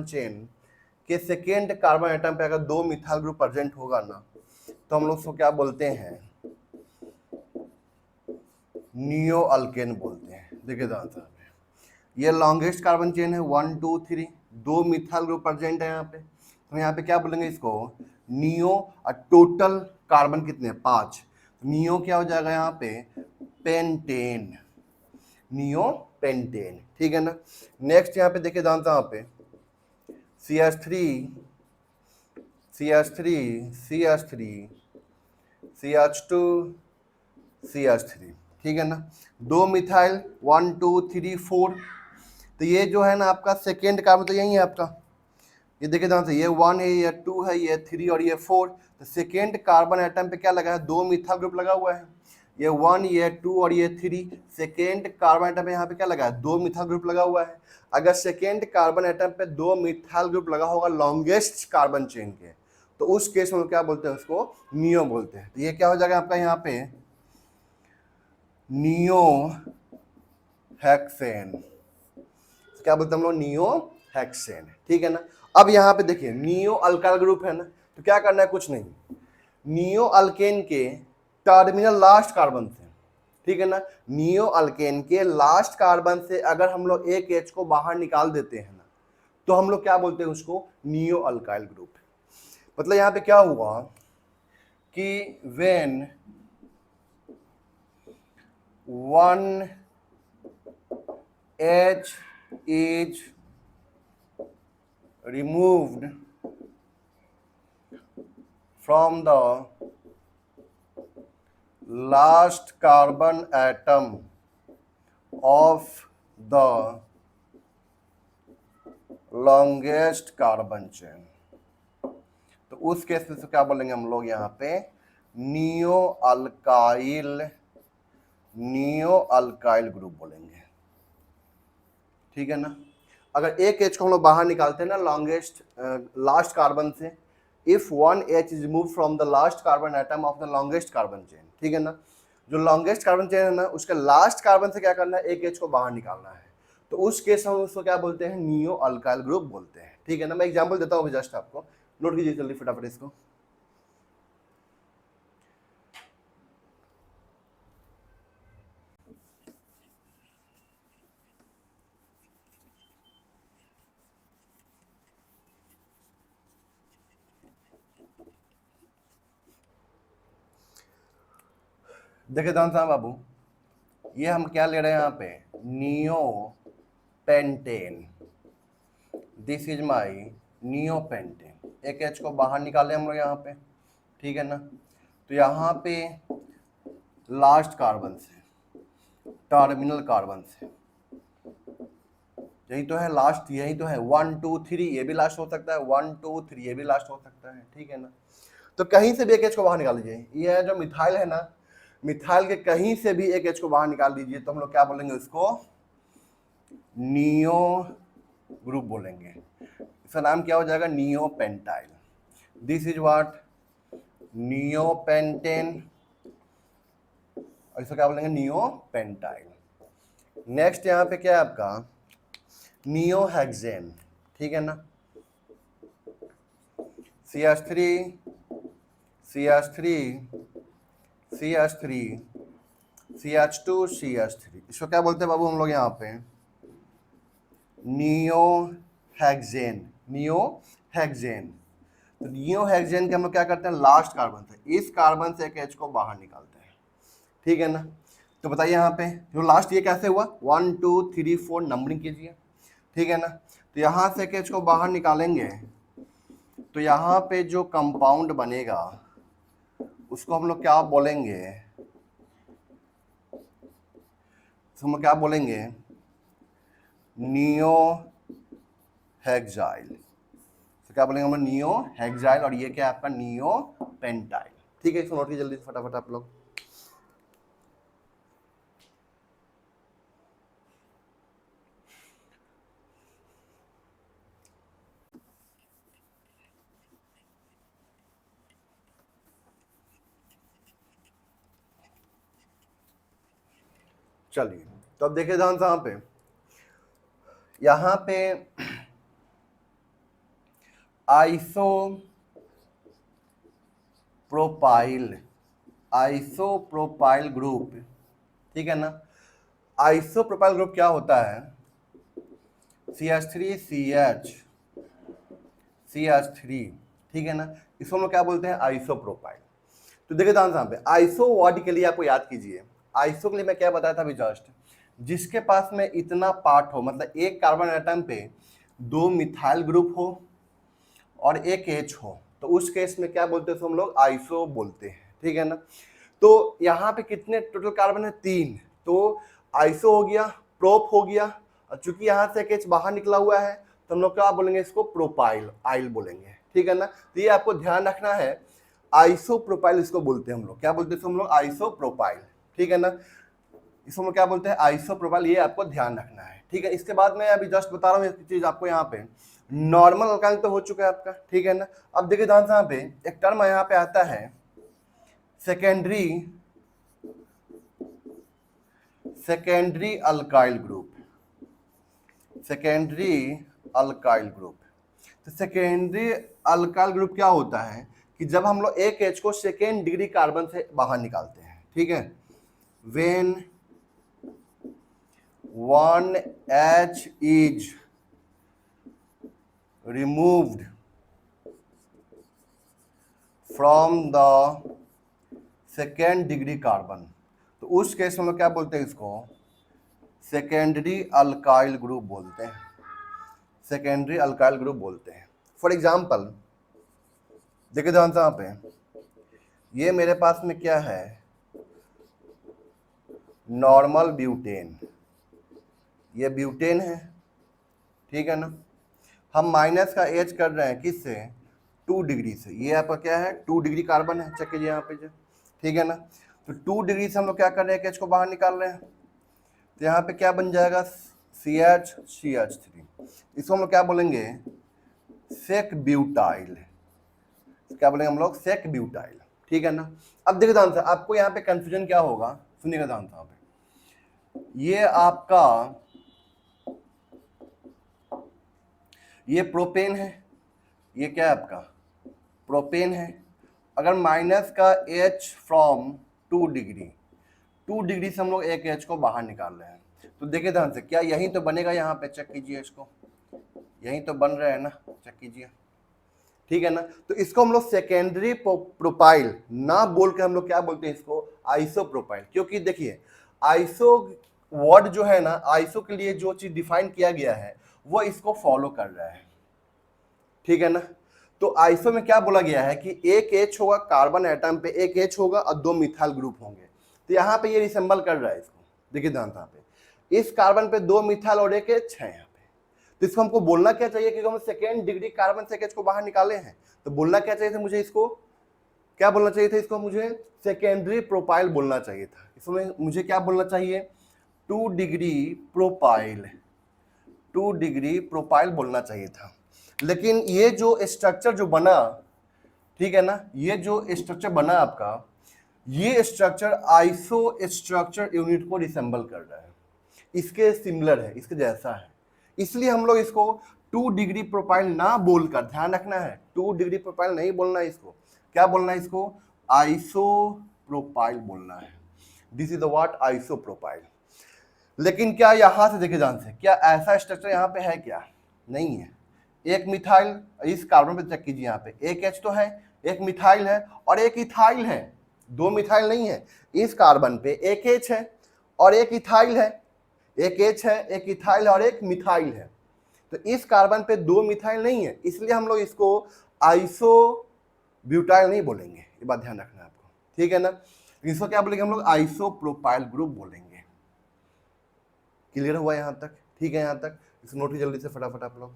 S1: चेन के सेकेंड कार्बन एटम पे अगर 2 मिथाइल ग्रुप प्रेजेंट होगा ना, तो हम लोग उसको क्या बोलते हैं नियो अल्केन बोलते हैं। देखिए दोस्तों ये लॉन्गेस्ट कार्बन चेन है 1 2 3, 2 मिथाइल ग्रुप प्रेजेंट है यहाँ पे, तो यहाँ पे क्या बोलेंगे इसको नियो, और टोटल कार्बन कितने हैं 5, नियो क्या हो जाएगा यहाँ पे पेंटेन, नियो पेंटेन, ठीक है ना। नेक्स्ट यहाँ पे देखिए दांत यहाँ पे CH3 CH3 CH3 CH2 CH3, ठीक है ना। 2 मिथाइल 1 2 3 4, तो ये जो है ना आपका सेकेंड कार्बन तो यही है आपका, ये देखिए ध्यान से ये 1 है ये 2 है ये 3 और ये 4, तो सेकेंड कार्बन एटम पे क्या लगा है 2 मिथाइल ग्रुप लगा हुआ है, ये 1 ये 2 और ये 3, सेकेंड कार्बन एटम पे यहाँ पे क्या लगा है 2 मिथाइल ग्रुप लगा हुआ है। अगर सेकेंड कार्बन एटम पे 2 मिथाइल ग्रुप लगा होगा लॉन्गेस्ट कार्बन चेन के, तो उस केस में क्या बोलते हैं उसको नियो बोलते हैं। तो ये क्या हो जाएगा आपका यहाँ पे नियो हेक्सेन, क्या बोलते हैं हम लोग, नियो हेक्सेन। ठीक है ना। अब यहाँ पे देखिए नियो अल्काइल ग्रुप है ना, तो क्या करना है, कुछ नहीं, नियो अल्केन के टर्मिनल लास्ट कार्बन से, ठीक है ना, नियो अल्केन के लास्ट कार्बन से अगर हम लोग एक H को बाहर निकाल देते हैं ना, तो हम लोग क्या बोलते हैं उसको, नियो अल्काइल ग्रुप। मतलब यहाँ पे क्या हुआ कि when one H is removed from the last carbon atom of the longest carbon chain, तो उस केस में क्या बोलेंगे हम लोग यहाँ पे, नियो अल्काइल ग्रुप बोलेंगे। ठीक है ना। अगर एक H को हम लोग बाहर निकालते हैं ना लास्ट कार्बन से, if one H is remove from the last carbon atom of the longest carbon chain, ठीक है ना, जो लॉन्गेस्ट कार्बन चेन है ना उसके लास्ट कार्बन से क्या करना है, एक H को बाहर निकालना है, तो उस केस में हम उसको क्या बोलते हैं, नियो अल्काइल ग्रुप बोलते हैं। ठीक है ना। मैं एग्जाम्पल देता हूँ जस्ट, आपको नोट कीजिए जल्दी फटाफट इसको। देखिए ध्यान से बाबू, ये हम क्या ले रहे हैं यहाँ पे, neo pentane, this is my neo pentane. एक H को बाहर निकाले हम लोग यहाँ पे, ठीक है ना, तो यहाँ पे लास्ट कार्बन से, टर्मिनल कार्बन से, यही तो है लास्ट, यही तो है 1 2 3, ये भी लास्ट हो सकता है, 1 2 3 ये भी लास्ट हो सकता है। ठीक है ना। तो कहीं से भी एक H को बाहर निकाल लीजिए, ये जो मिथाइल है ना, मिथाइल के कहीं से भी एक H को बाहर निकाल दीजिए, तो हम लोग क्या बोलेंगे उसको, नियो ग्रुप बोलेंगे। इसका नाम क्या हो जाएगा, neo pentyl. This is what, neo pentane, और इसको क्या बोलेंगे, नियो पेंटाइल। नेक्स्ट यहाँ पे क्या है आपका, नियो हेक्सेन। ठीक है ना, CH3 CH3 CH3 CH2 CH3, इसको क्या बोलते हैं बाबू हम लोग यहाँ पे, नियो हेक्सेन। नियो हेक्सेन, तो नियो हेक्सेन के हम लोग क्या करते हैं, लास्ट कार्बन से, इस कार्बन से एक H को बाहर निकालते हैं। ठीक है ना। तो बताइए यहाँ पे जो लास्ट, ये कैसे हुआ, 1 2 3 4 नंबरिंग कीजिए। ठीक है ना। तो यहाँ से एक H को बाहर निकालेंगे, तो यहाँ पे जो कंपाउंड बनेगा उसको हम लोग क्या बोलेंगे, तो हम क्या बोलेंगे, नियो हेक्साइल। तो क्या बोलेंगे हम लोग, नियो हेक्साइल, और ये क्या है आपका, नियो पेंटाइल। ठीक है, इसको नोट कीजिए जल्दी फटाफट आप लोग। चलिए, तो अब देखिए ध्यान से यहाँ पे आइसोप्रोपाइल ग्रुप, ठीक है ना। आइसोप्रोपाइल ग्रुप क्या होता है, CH3 ठीक है ना, इसको हम लोग क्या बोलते हैं, आइसोप्रोपाइल। तो देखिए ध्यान से आइसो वर्ड के लिए आपको याद कीजिए, आइसो के लिए मैं क्या बताया था अभी जस्ट, जिसके पास में इतना पार्ट हो, मतलब एक कार्बन एटम पे 2 मिथाइल ग्रुप हो और एक H हो, तो उस केस में क्या बोलते हैं, तो हम लोग आइसो बोलते हैं। ठीक है ना। तो यहाँ पे कितने टोटल कार्बन है, 3, तो आइसो हो गया, प्रोप हो गया, और चूंकि यहाँ से एक H बाहर निकला हुआ है, तो हम लोग क्या बोलेंगे, इसको प्रोपाइल, आइल बोलेंगे। ठीक है ना। तो ये आपको ध्यान रखना है, आइसोप्रोपाइल इसको बोलते हैं हम लोग, क्या बोलते हैं हम लोग, आइसोप्रोपाइल। ठीक है ना, इसको हम क्या बोलते हैं, आइसोप्रोपाइल, ये आपको ध्यान रखना है। ठीक है। इसके बाद मैं अभी जस्ट बता रहा हूँ एक चीज आपको, यहाँ पे नॉर्मल अल्काइल तो हो चुका है आपका। ठीक है ना। अब देखिए ध्यान से यहाँ पे एक टर्म यहाँ पे आता है, secondary alkyl group. Secondary alkyl group. तो सेकेंडरी अल्काइल ग्रुप क्या होता है कि जब हम लोग एक H को सेकेंड डिग्री कार्बन से बाहर निकालते हैं, ठीक है, when 1H is removed from the second degree carbon, तो उस केस में हम लोग क्या बोलते हैं, इसको सेकेंडरी अल्काइल ग्रुप बोलते हैं, सेकेंडरी अल्काइल ग्रुप बोलते हैं। फॉर एग्जाम्पल देखिए ध्यान से, यहाँ पे ये मेरे पास में क्या है, नॉर्मल ब्यूटेन, ये ब्यूटेन है, ठीक है ना। हम माइनस का एच कर रहे हैं किससे, 2 डिग्री से। ये आपका क्या है, 2 डिग्री कार्बन है, चेक कीजिए यहाँ पे जो, ठीक है ना। तो 2 डिग्री से हम लोग क्या कर रहे हैं, एच को बाहर निकाल रहे हैं, तो यहाँ पे क्या बन जाएगा, CH3। इसको हम लोग क्या बोलेंगे, सेक ब्यूटाइल, क्या बोलेंगे हम लोग, सेक ब्यूटाइल, ठीक है ना। अब देखिए ध्यान से, आपको यहाँ पे कंफ्यूजन क्या होगा, सुनिएगा ध्यान से, यहाँ पे ये आपका ये प्रोपेन है, ये क्या है आपका प्रोपेन है। अगर माइनस का H फ्रॉम 2 डिग्री से हम लोग एक H को बाहर निकाल रहे हैं, तो देखिए ध्यान से, क्या यहीं तो बनेगा, यहाँ पे चेक कीजिए, इसको यहीं तो बन रहा है ना, चेक कीजिए, ठीक है ना। तो इसको हम लोग सेकेंडरी प्रोपाइल ना बोल के हम लोग क्या बोलते हैं, इसको आइसोप्रोपाइल। क्योंकि देखिए आइसो वर्ड जो है ना, आइसो के लिए जो चीज डिफाइन किया गया है वो इसको फॉलो कर रहा है, ठीक है ना। तो आइसो में क्या बोला गया है कि एक H होगा कार्बन एटम पे, एक H होगा और 2 मिथाइल ग्रुप होंगे। तो यहाँ पे ये रिसेंबल कर रहा है इसको, देखिए ध्यान यहाँ पे, इस कार्बन पे 2 मिथाइल और एक H है यहाँ पे। तो इसको हमको बोलना क्या चाहिए, क्योंकि हम सेकेंड डिग्री कार्बन से H को बाहर निकाले हैं, तो बोलना क्या चाहिए था मुझे, इसको क्या बोलना चाहिए था, इसको मुझे सेकेंडरी प्रोपाइल बोलना चाहिए था। इसमें मुझे क्या बोलना चाहिए, 2 डिग्री प्रोपाइल, 2 डिग्री प्रोपाइल बोलना चाहिए था। लेकिन ये जो स्ट्रक्चर जो बना, ठीक है ना, ये जो स्ट्रक्चर बना आपका, ये स्ट्रक्चर आइसो स्ट्रक्चर यूनिट को रिसेंबल कर रहा है, इसके सिमिलर है, इसके जैसा है। इसलिए हम लोग इसको 2 डिग्री प्रोपाइल ना बोलकर, ध्यान रखना है, 2 डिग्री प्रोपाइल नहीं बोलना है, इसको क्या बोलना है, इसको आइसो प्रोपाइल बोलना है। This is the what, iso propyl. लेकिन क्या यहां से देखिए ध्यान से, क्या ऐसा स्ट्रक्चर यहाँ पे है, क्या नहीं है। एक मिथाइल, इस कार्बन पे चेक कीजिए, यहाँ पे एक H तो है, एक मिथाइल है और एक इथाइल है, 2 मिथाइल नहीं है। इस कार्बन पे एक H है और एक इथाइल है, एक H है, एक इथाइल और एक मिथाइल है। तो इस कार्बन पे 2 मिथाइल नहीं है, इसलिए हम लोग इसको आइसो ब्यूटाइल नहीं बोलेंगे, ये बात ध्यान रखना है आपको, ठीक है ना। इसको क्या बोलेंगे हम लोग, आइसो प्रोपाइल ग्रुप बोलेंगे। क्लियर हुआ यहाँ तक, ठीक है, यहाँ तक इस नोट जल्दी से फटाफट आप लोग।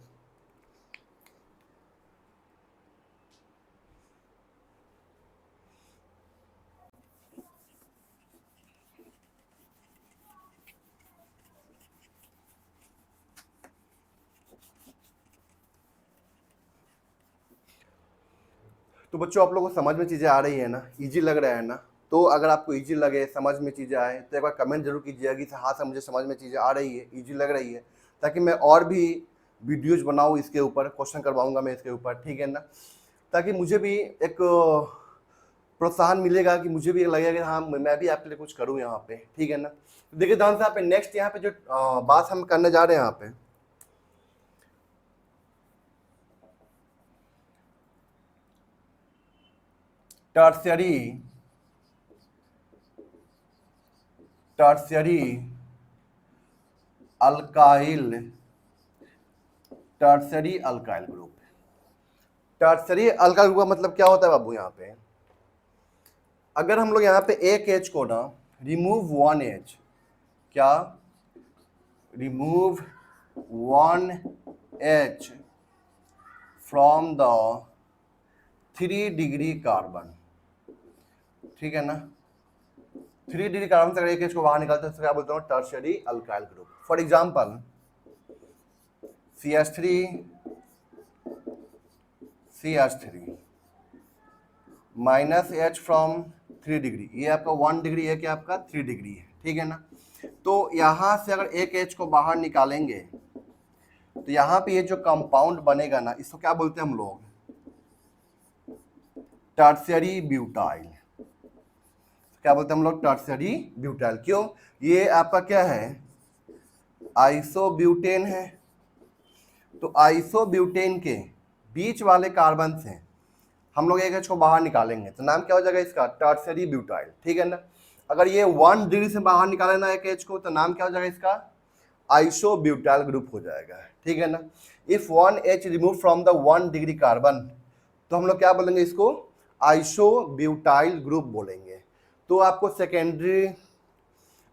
S1: तो बच्चों आप लोगों को समझ में चीज़ें आ रही है ना, इजी लग रहा है ना। तो अगर आपको इजी लगे, समझ में चीज़ें आए, तो एक बार कमेंट जरूर कीजिएगा कि हाँ सर मुझे समझ में चीज़ें आ रही है, इजी लग रही है, ताकि मैं और भी वीडियोज बनाऊँ इसके ऊपर, क्वेश्चन करवाऊँगा मैं इसके ऊपर, ठीक है ना। ताकि मुझे भी एक प्रोत्साहन मिलेगा, कि मुझे भी लगेगा कि हाँ मैं भी आपके लिए कुछ करूँ यहाँ पे, ठीक है ना। तो देखिए ध्यान से, यहाँ पे नेक्स्ट यहाँ पे जो बात हम करने जा रहे हैं यहाँ पे, tertiary alkyl group. Tertiary alkyl group का मतलब क्या होता है बाबू, यहाँ पे अगर हम लोग यहाँ पे एक H को ना रिमूव 1H, क्या remove 1H from the 3 degree carbon, ठीक है ना, 3 डिग्री कार्बन से अगर एक H को बाहर निकालते हैं तो क्या बोलते हैं, tertiary alkyl group. For example CH3 minus H from 3 degree, ये आपका 1 डिग्री है, क्या आपका 3 डिग्री है, ठीक है ना। तो यहाँ से अगर एक H को बाहर निकालेंगे तो यहाँ पे ये जो कंपाउंड बनेगा ना, इसको क्या बोलते हैं हम लोग, टर्शियरी ब्यूटाइल। क्या बोलते हैं हम लोग, टर्शियरी ब्यूटाइल। क्यों, ये आपका क्या है, आइसोब्यूटेन है। तो आइसोब्यूटेन के बीच वाले कार्बन से हम लोग एक एच को बाहर निकालेंगे, तो नाम क्या हो जाएगा इसका, टर्शियरी ब्यूटाइल। ठीक है ना। अगर ये 1 डिग्री से बाहर निकाले ना एक एच को, तो नाम क्या हो जाएगा इसका, आइसोब्यूटाइल ग्रुप हो जाएगा। ठीक है ना। If 1H remove from the 1 degree carbon, तो हम लोग क्या बोलेंगे इसको, आइसोब्यूटाइल ग्रुप बोलेंगे। तो आपको सेकेंडरी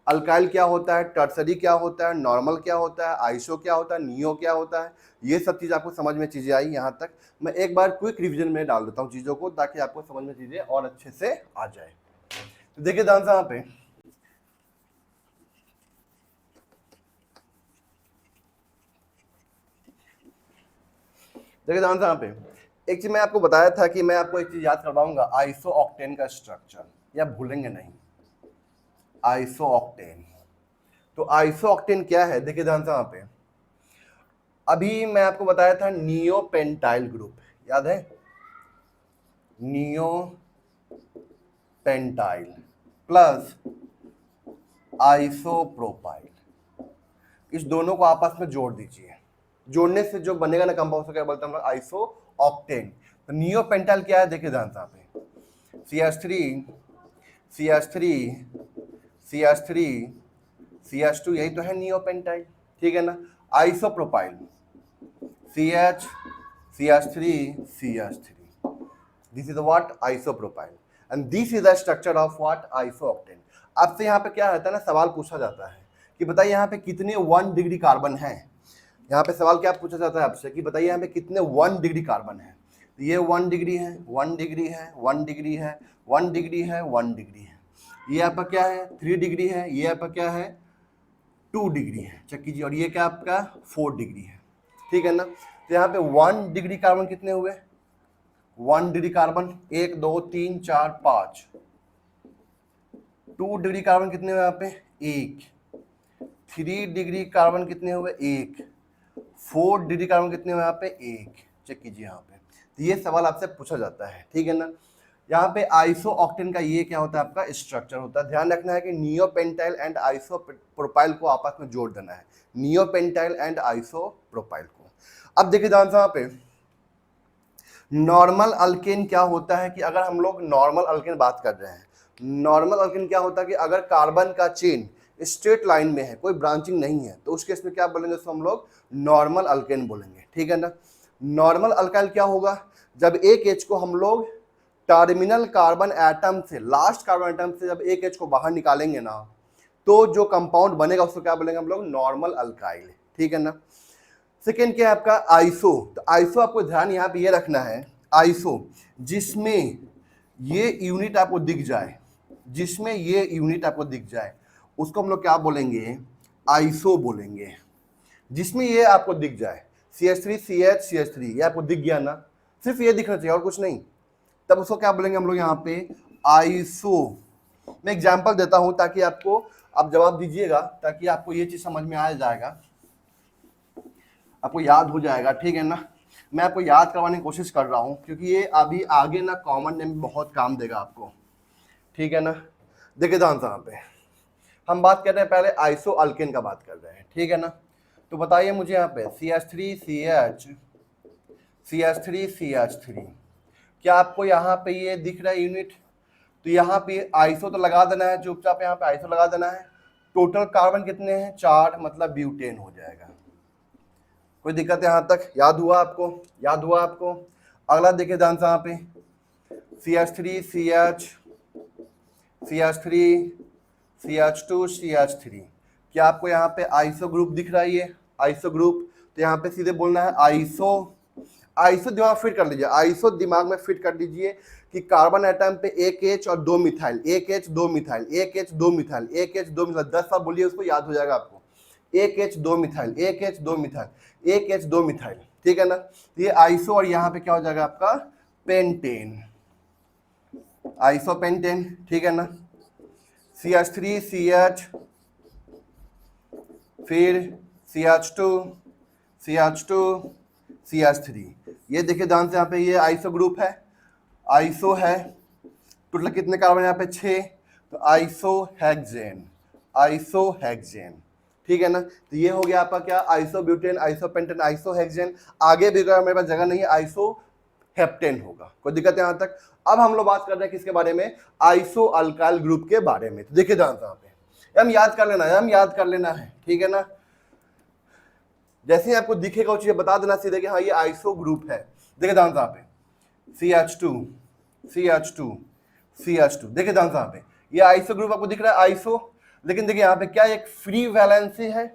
S1: अल्काइल क्या होता है, टर्सरी क्या होता है, नॉर्मल क्या होता है, आइसो क्या होता है, नियो क्या होता है, ये सब चीज़ आपको समझ में चीज़ें आई यहाँ तक। मैं एक बार क्विक रिवीजन में डाल देता हूँ चीज़ों को, ताकि आपको समझ में चीज़ें और अच्छे से आ जाए। तो देखिए ध्यान से यहाँ पे, देखिए ध्यान से यहाँ पे, एक चीज मैं आपको बताया था कि मैं आपको एक चीज याद करवाऊंगा, आइसो ऑक्टेन का स्ट्रक्चर, या भूलेंगे नहीं, आइसो ऑक्टेन। तो आइसो ऑक्टेन क्या है, देखिए ध्यान से यहाँ पे, अभी मैं आपको बताया था नियो पेंटाइल ग्रुप, याद है, नियो पेंटाइल प्लस आइसोप्रोपाइल, इस दोनों को आपस में जोड़ दीजिए, जोड़ने से जो बनेगा ना कंपाउंड, क्या बोलते हैं हम लोग, आइसो ऑक्टेन। तो नियो पेंटाइल क्या है, देखिए ध्यान से यहाँ पे, CH3 CH3 CH3 CH2, यही तो है नियो पेंटाइल। ठीक है ना। Isopropyl CH CH3 CH3, this is what, isopropyl, and this is the structure of what, isooctane. आपसे यहाँ पे क्या रहता है ना, सवाल पूछा जाता है कि बताइए यहाँ पे कितने 1 डिग्री कार्बन है। यहाँ पे सवाल क्या पूछा जाता है आपसे कि बताइए यहाँ पे कितने 1 डिग्री कार्बन है। तो ये 1 डिग्री है, 1 डिग्री है, 1 डिग्री है, 1 डिग्री है, 1 डिग्री है। ये आपका क्या है, 3 डिग्री है। ये आपका क्या है, 2 डिग्री है, चेक कीजिए। और ये क्या आपका 4 डिग्री है। ठीक है ना। तो यहाँ पे 1 डिग्री कार्बन कितने हुए, 1 डिग्री कार्बन 1 2 3 4 5। 2 डिग्री कार्बन कितने हुए यहाँ पे, 1। 3 डिग्री कार्बन कितने हुए, 1। 4 डिग्री कार्बन कितने हुए यहाँ पे, 1। चेक कीजिए यहाँ पे। तो ये सवाल आपसे पूछा जाता है। ठीक है ना। यहाँ पे आइसो ऑक्टेन का ये क्या होता है, आपका स्ट्रक्चर होता है। ध्यान रखना है कि नियोपेंटाइल एंड आइसोप्रोपाइल को आपस में जोड़ देना है, नियोपेंटाइल एंड आइसोप्रोपाइल को। अब देखिए ध्यान से यहाँ पे, नॉर्मल अल्केन क्या होता है कि अगर हम लोग नॉर्मल अल्केन बात कर रहे हैं, नॉर्मल अल्केन क्या होता है कि अगर कार्बन का चेन स्ट्रेट लाइन में है, कोई ब्रांचिंग नहीं है, तो उस केस में क्या बोलेंगे, उसको हम लोग नॉर्मल अल्केन बोलेंगे। ठीक है ना। नॉर्मल अल्काइल क्या होगा, जब एक एच को हम लोग टर्मिनल कार्बन एटम से, लास्ट कार्बन एटम से जब एक एच को बाहर निकालेंगे ना, तो जो कंपाउंड बनेगा उसको क्या बोलेंगे हम लोग, नॉर्मल अल्काइल। ठीक है ना। सेकेंड क्या है आपका, आइसो। तो आइसो आपको ध्यान यहाँ पे ये रखना है, आइसो जिसमें ये यूनिट आपको दिख जाए, जिसमें ये यूनिट आपको दिख जाए, उसको हम लोग क्या बोलेंगे, आइसो बोलेंगे। जिसमें ये आपको दिख जाए, CH3 CH CH3, ये आपको दिख गया ना, सिर्फ ये दिखना चाहिए और कुछ नहीं, तब उसको क्या बोलेंगे हम लोग यहाँ पे, आइसो। मैं एग्जांपल देता हूं ताकि आपको, आप जवाब दीजिएगा, ताकि आपको ये चीज समझ में आ जाएगा, आपको याद हो जाएगा। ठीक है ना। मैं आपको याद करवाने की कोशिश कर रहा हूं, क्योंकि ये अभी आगे ना कॉमन नेम बहुत काम देगा आपको। ठीक है ना। देखिए ध्यान से यहाँ पे, हम बात कर रहे हैं पहले आइसो अल्केन का बात कर रहे हैं। ठीक है ना। तो बताइए मुझे यहाँ पे CH3 CH CH3 CH3, क्या आपको यहाँ पे ये दिख रहा है यूनिट। तो यहाँ पे आइसो तो लगा देना है, चुपचाप यहाँ पे आइसो लगा देना है। टोटल कार्बन कितने हैं, 4, मतलब ब्यूटेन हो जाएगा। कोई दिक्कत है यहाँ तक, याद हुआ आपको, याद हुआ आपको। अगला देखिए ध्यान से यहाँ पे, CH3 CH CH3 CH2 CH3, क्या आपको यहाँ पे आइसो ग्रुप दिख रहा है, ये आइसो ग्रुप। तो यहाँ पे सीधे बोलना है आइसो। आइसो दिमाग फिट कर लीजिए, आइसो दिमाग में फिट कर लीजिए कि कार्बन एटम पे एक H और 2 मिथाइल, एक H 2 मिथाइल, एक H 2 मिथाइल, एक H 2 मिथाइल, 10 बार बोलिए, उसको याद हो जाएगा आपको। एक H 2 मिथाइल, एक H 2 मिथाइल, एक H 2 मिथाइल। ठीक है ना। ये आइसो, और यहाँ पे क्या हो जाएगा आपका, पेंटेन, आइसो पेंटेन। ठीक है ना। CH3 CH, फिर CH2 CH2 CH3। ये देखिए ध्यान से, यहाँ पे ये आइसो ग्रुप है, आइसो है, टोटल कितने कार्बन यहाँ पे 6, तो आइसोहेक्सेन, आइसोहेक्सेन, ठीक है ना। तो ये हो गया आपका क्या, आइसोब्यूटेन, आइसोपेंटेन, आइसोहेक्सेन। आगे भी अगर मेरे पास जगह नहीं है आइसोहेप्टेन होगा, कोई दिक्कत है यहाँ तक। अब हम लोग बात कर रहे हैं किसके बारे में, आइसो अल्काइल ग्रुप के बारे में। तो देखिए ध्यान से यहाँ पे हम याद कर लेना है, हम याद कर लेना है, ठीक है ना। जैसे ही आपको दिखेगा वो चीजें बता देना सीधे कि हाँ ये आइसो ग्रुप है। देखिए ध्यान से यहाँ पे CH2 CH2 CH2, देखिए ध्यान से यहाँ पे ये आइसो ग्रुप आपको दिख रहा है, आइसो। लेकिन देखिए यहाँ पे क्या एक फ्री वैलेंसी है,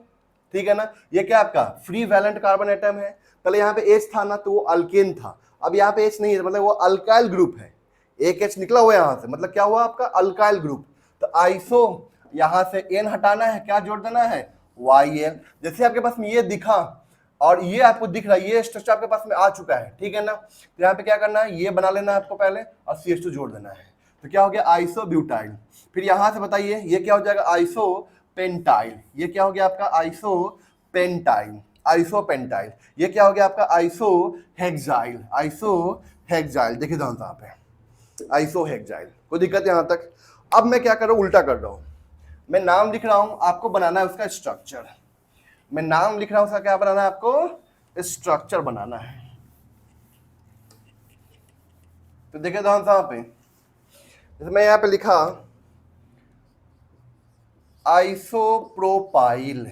S1: ठीक है ना। ये क्या आपका फ्री वैलेंट कार्बन एटम है। पहले यहाँ पे H था ना तो वो अल्केन था, अब यहाँ पे H नहीं है, मतलब वो अल्काइल ग्रुप है। एक H निकला हुआ यहाँ से, मतलब क्या हुआ आपका अल्काइल ग्रुप। तो आइसो यहाँ से N हटाना है, क्या जोड़ देना है YN। जैसे आपके पास में ये दिखा और ये आपको दिख रहा है, ये स्ट्रक्चर आपके पास में आ चुका है, ठीक है ना। तो यहाँ पे क्या करना है, ये बना लेना है आपको पहले और CH2 जोड़ देना है। तो क्या हो गया आइसोब्यूटाइल। फिर यहाँ से बताइए ये क्या हो जाएगा आइसोपेंटाइल। ये क्या हो गया आपका आइसोपेंटाइल, आइसोपेंटाइल। ये क्या हो गया आपका आइसोहेक्साइल, आइसोहेक्साइल। देखिए ध्यान से यहाँ पे आइसोहेक्साइल, कोई दिक्कत है यहाँ तक। अब मैं क्या कर रहा हूँ, उल्टा कर रहा हूँ, मैं नाम लिख रहा हूं, आपको बनाना है उसका स्ट्रक्चर। मैं नाम लिख रहा हूं, उसका क्या बनाना है आपको, स्ट्रक्चर बनाना है। तो देखिए ध्यान से यहाँ पे, जैसे मैं यहाँ पे लिखा आइसोप्रोपाइल,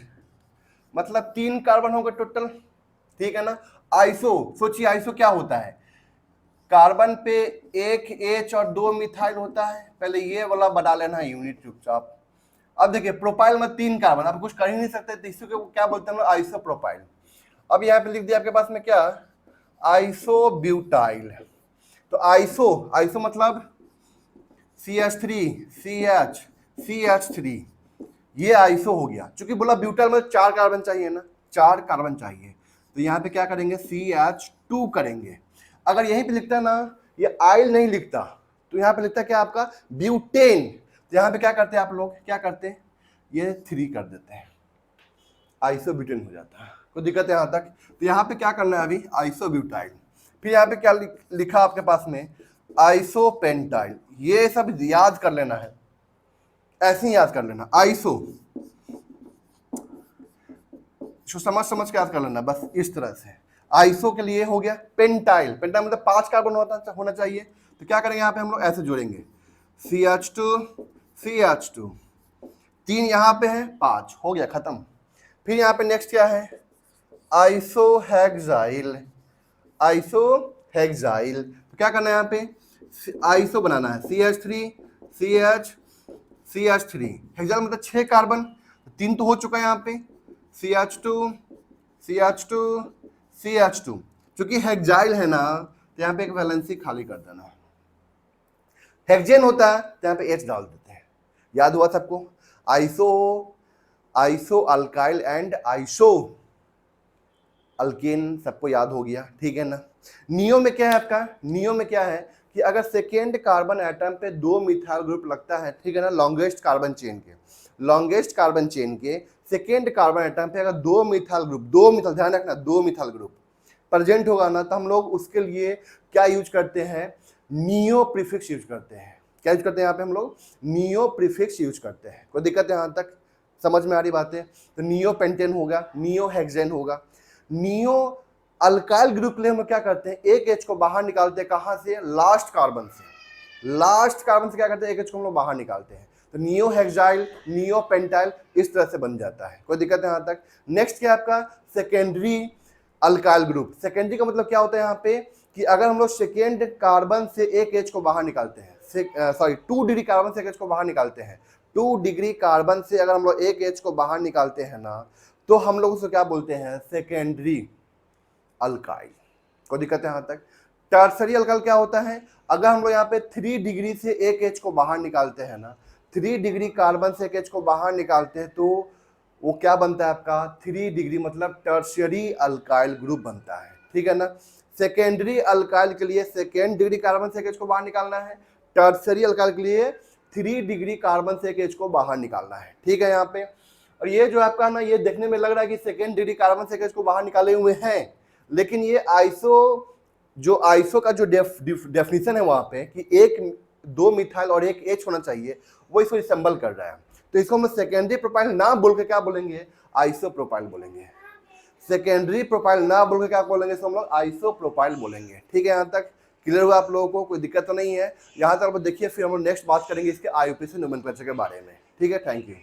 S1: मतलब 3 कार्बन हो गए टोटल, ठीक है ना। आइसो, सोचिए आइसो क्या होता है, कार्बन पे 1 H और 2 मिथाइल होता है। पहले ये वाला बना लेना है यूनिट चुपचाप। अब देखिए प्रोपाइल में 3 कार्बन, आप कुछ कर ही नहीं सकते, तो इसको क्या बोलते हैं हम लोग आइसोप्रोपाइल। अब यहाँ पे लिख दिया आपके पास में क्या आइसोब्यूटाइल। तो आइसो, आइसो मतलब CH3 CH CH3, ये आइसो हो गया। चूंकि बोला ब्यूटाइल में 4 कार्बन चाहिए ना, 4 कार्बन चाहिए, तो यहाँ पे क्या करेंगे CH2 करेंगे। अगर यहीं पे लिखता ना, ये आइल नहीं लिखता, तो यहाँ पे लिखता क्या आपका ब्यूटेन। तो यहाँ पे क्या करते हैं आप लोग, क्या करते हैं ये 3 कर देते हैं, आइसोब्यूटेन हो जाता है, कोई दिक्कत है यहाँ तक। तो यहाँ पे क्या करना है अभी आइसोब्यूटाइल। फिर यहाँ पे क्या लिखा आपके पास में आइसोपेंटाइल। ये सब याद कर लेना है, ऐसे ही याद कर लेना, आइसो समझ के याद कर लेना, बस इस तरह से। आइसो के लिए हो गया पेंटाइल, पेंटाइल मतलब 5 कार्बन होना चाहिए। तो क्या करेंगे यहाँ पे हम लोग ऐसे जोड़ेंगे CH2 CH2, 3 यहाँ पे है, 5 हो गया खत्म। फिर यहाँ पे नेक्स्ट क्या है आइसोहेक्साइल, आइसोहेक्साइल। तो क्या करना है यहाँ पे आइसो बनाना है CH3 CH CH3, हेक्साइल मतलब 6 कार्बन, 3 तो हो चुका है यहाँ पे CH2 CH2 CH2। चूंकि हेक्साइल है ना तो यहाँ पे एक वैलेंसी खाली कर देना, हेक्सेन होता है तो यहाँ पे H डाल देते हैं। याद हुआ सबको, iso, iso alkyl and iso alkane, सबको याद हो गया, ठीक है ना। नियो में क्या है आपका, नियो में क्या है कि अगर सेकेंड कार्बन एटम पे 2 मिथाइल ग्रुप लगता है, ठीक है ना, लॉन्गेस्ट कार्बन चेन के, लॉन्गेस्ट कार्बन चेन के सेकेंड कार्बन एटम पे अगर 2 मिथाइल ग्रुप, 2 मिथाइल, ध्यान रखना 2 मिथाइल ग्रुप प्रेजेंट होगा ना, तो हम लोग उसके लिए क्या यूज करते हैं, नियो प्रीफिक्स यूज करते हैं। क्या यूज करते हैं यहाँ पे हम लोग, नियो प्रीफिक्स यूज करते हैं। कोई दिक्कत है यहाँ तक, समझ में आ रही बातें। तो नियो पेंटेन होगा, नियो हेक्सेन होगा। नियो अल्काइल ग्रुप के लिए हम क्या करते हैं, एक H को बाहर निकालते हैं, कहां से, लास्ट कार्बन से, लास्ट कार्बन से क्या करते हैं, एक H को हम लोग बाहर निकालते हैं। तो नियो हेक्साइल, नियो पेंटाइल इस तरह से बन जाता है, कोई दिक्कत है यहाँ तक। नेक्स्ट क्या आपका सेकेंडरी अल्काइल ग्रुप। सेकेंडरी का मतलब क्या होता है यहाँ पे कि अगर हम लोग सेकेंड कार्बन से एक H को बाहर निकालते हैं, 2 डिग्री कार्बन से एक H को बाहर निकालते हैं, 2 डिग्री कार्बन से अगर हम लोग एक H को बाहर निकालते हैं ना, तो हम लोग उसको क्या बोलते हैं, सेकेंडरी अल्काइल। कोई दिक्कत है यहाँ तक। टर्सरी अल्काइल क्या होता है, अगर हम लोग यहाँ पे 3 डिग्री से एक H को बाहर निकालते हैं ना, 3 डिग्री कार्बन से एक H को बाहर निकालते हैं, तो वो क्या बनता है आपका 3 डिग्री, मतलब टर्शियरी अल्काइल ग्रुप बनता है, ठीक है ना। सेकेंडरी अल्काइल के लिए सेकेंड डिग्री कार्बन से एक H को बाहर निकालना है, टर्शियरी अल्काइल के लिए 3 डिग्री कार्बन से एक H को बाहर निकालना है, ठीक है यहाँ पे। और ये जो आपका ना, ये देखने में लग रहा है कि सेकेंड डिग्री कार्बन से इसको बाहर निकाले हुए हैं, लेकिन ये आइसो, जो आइसो का जो डेफिनेशन है वहां पे कि एक 2 मिथाइल और एक H होना चाहिए, वो इसको रिसेंबल कर रहा है। तो इसको हम सेकेंडरी प्रोपाइल ना बोल के क्या बोलेंगे, आइसो प्रोपाइल बोलेंगे। सेकेंडरी प्रोपाइल ना बोल के क्या बोलेंगे, हम लोग आइसो प्रोपाइल बोलेंगे। ठीक है, यहाँ तक क्लियर हुआ आप लोगों को, कोई दिक्कत तो नहीं है यहाँ तक? देखिए फिर हम लोग नेक्स्ट बात करेंगे इसके आईयूपीएसी नोमेनक्लेचर के बारे में। ठीक है, थैंक यू।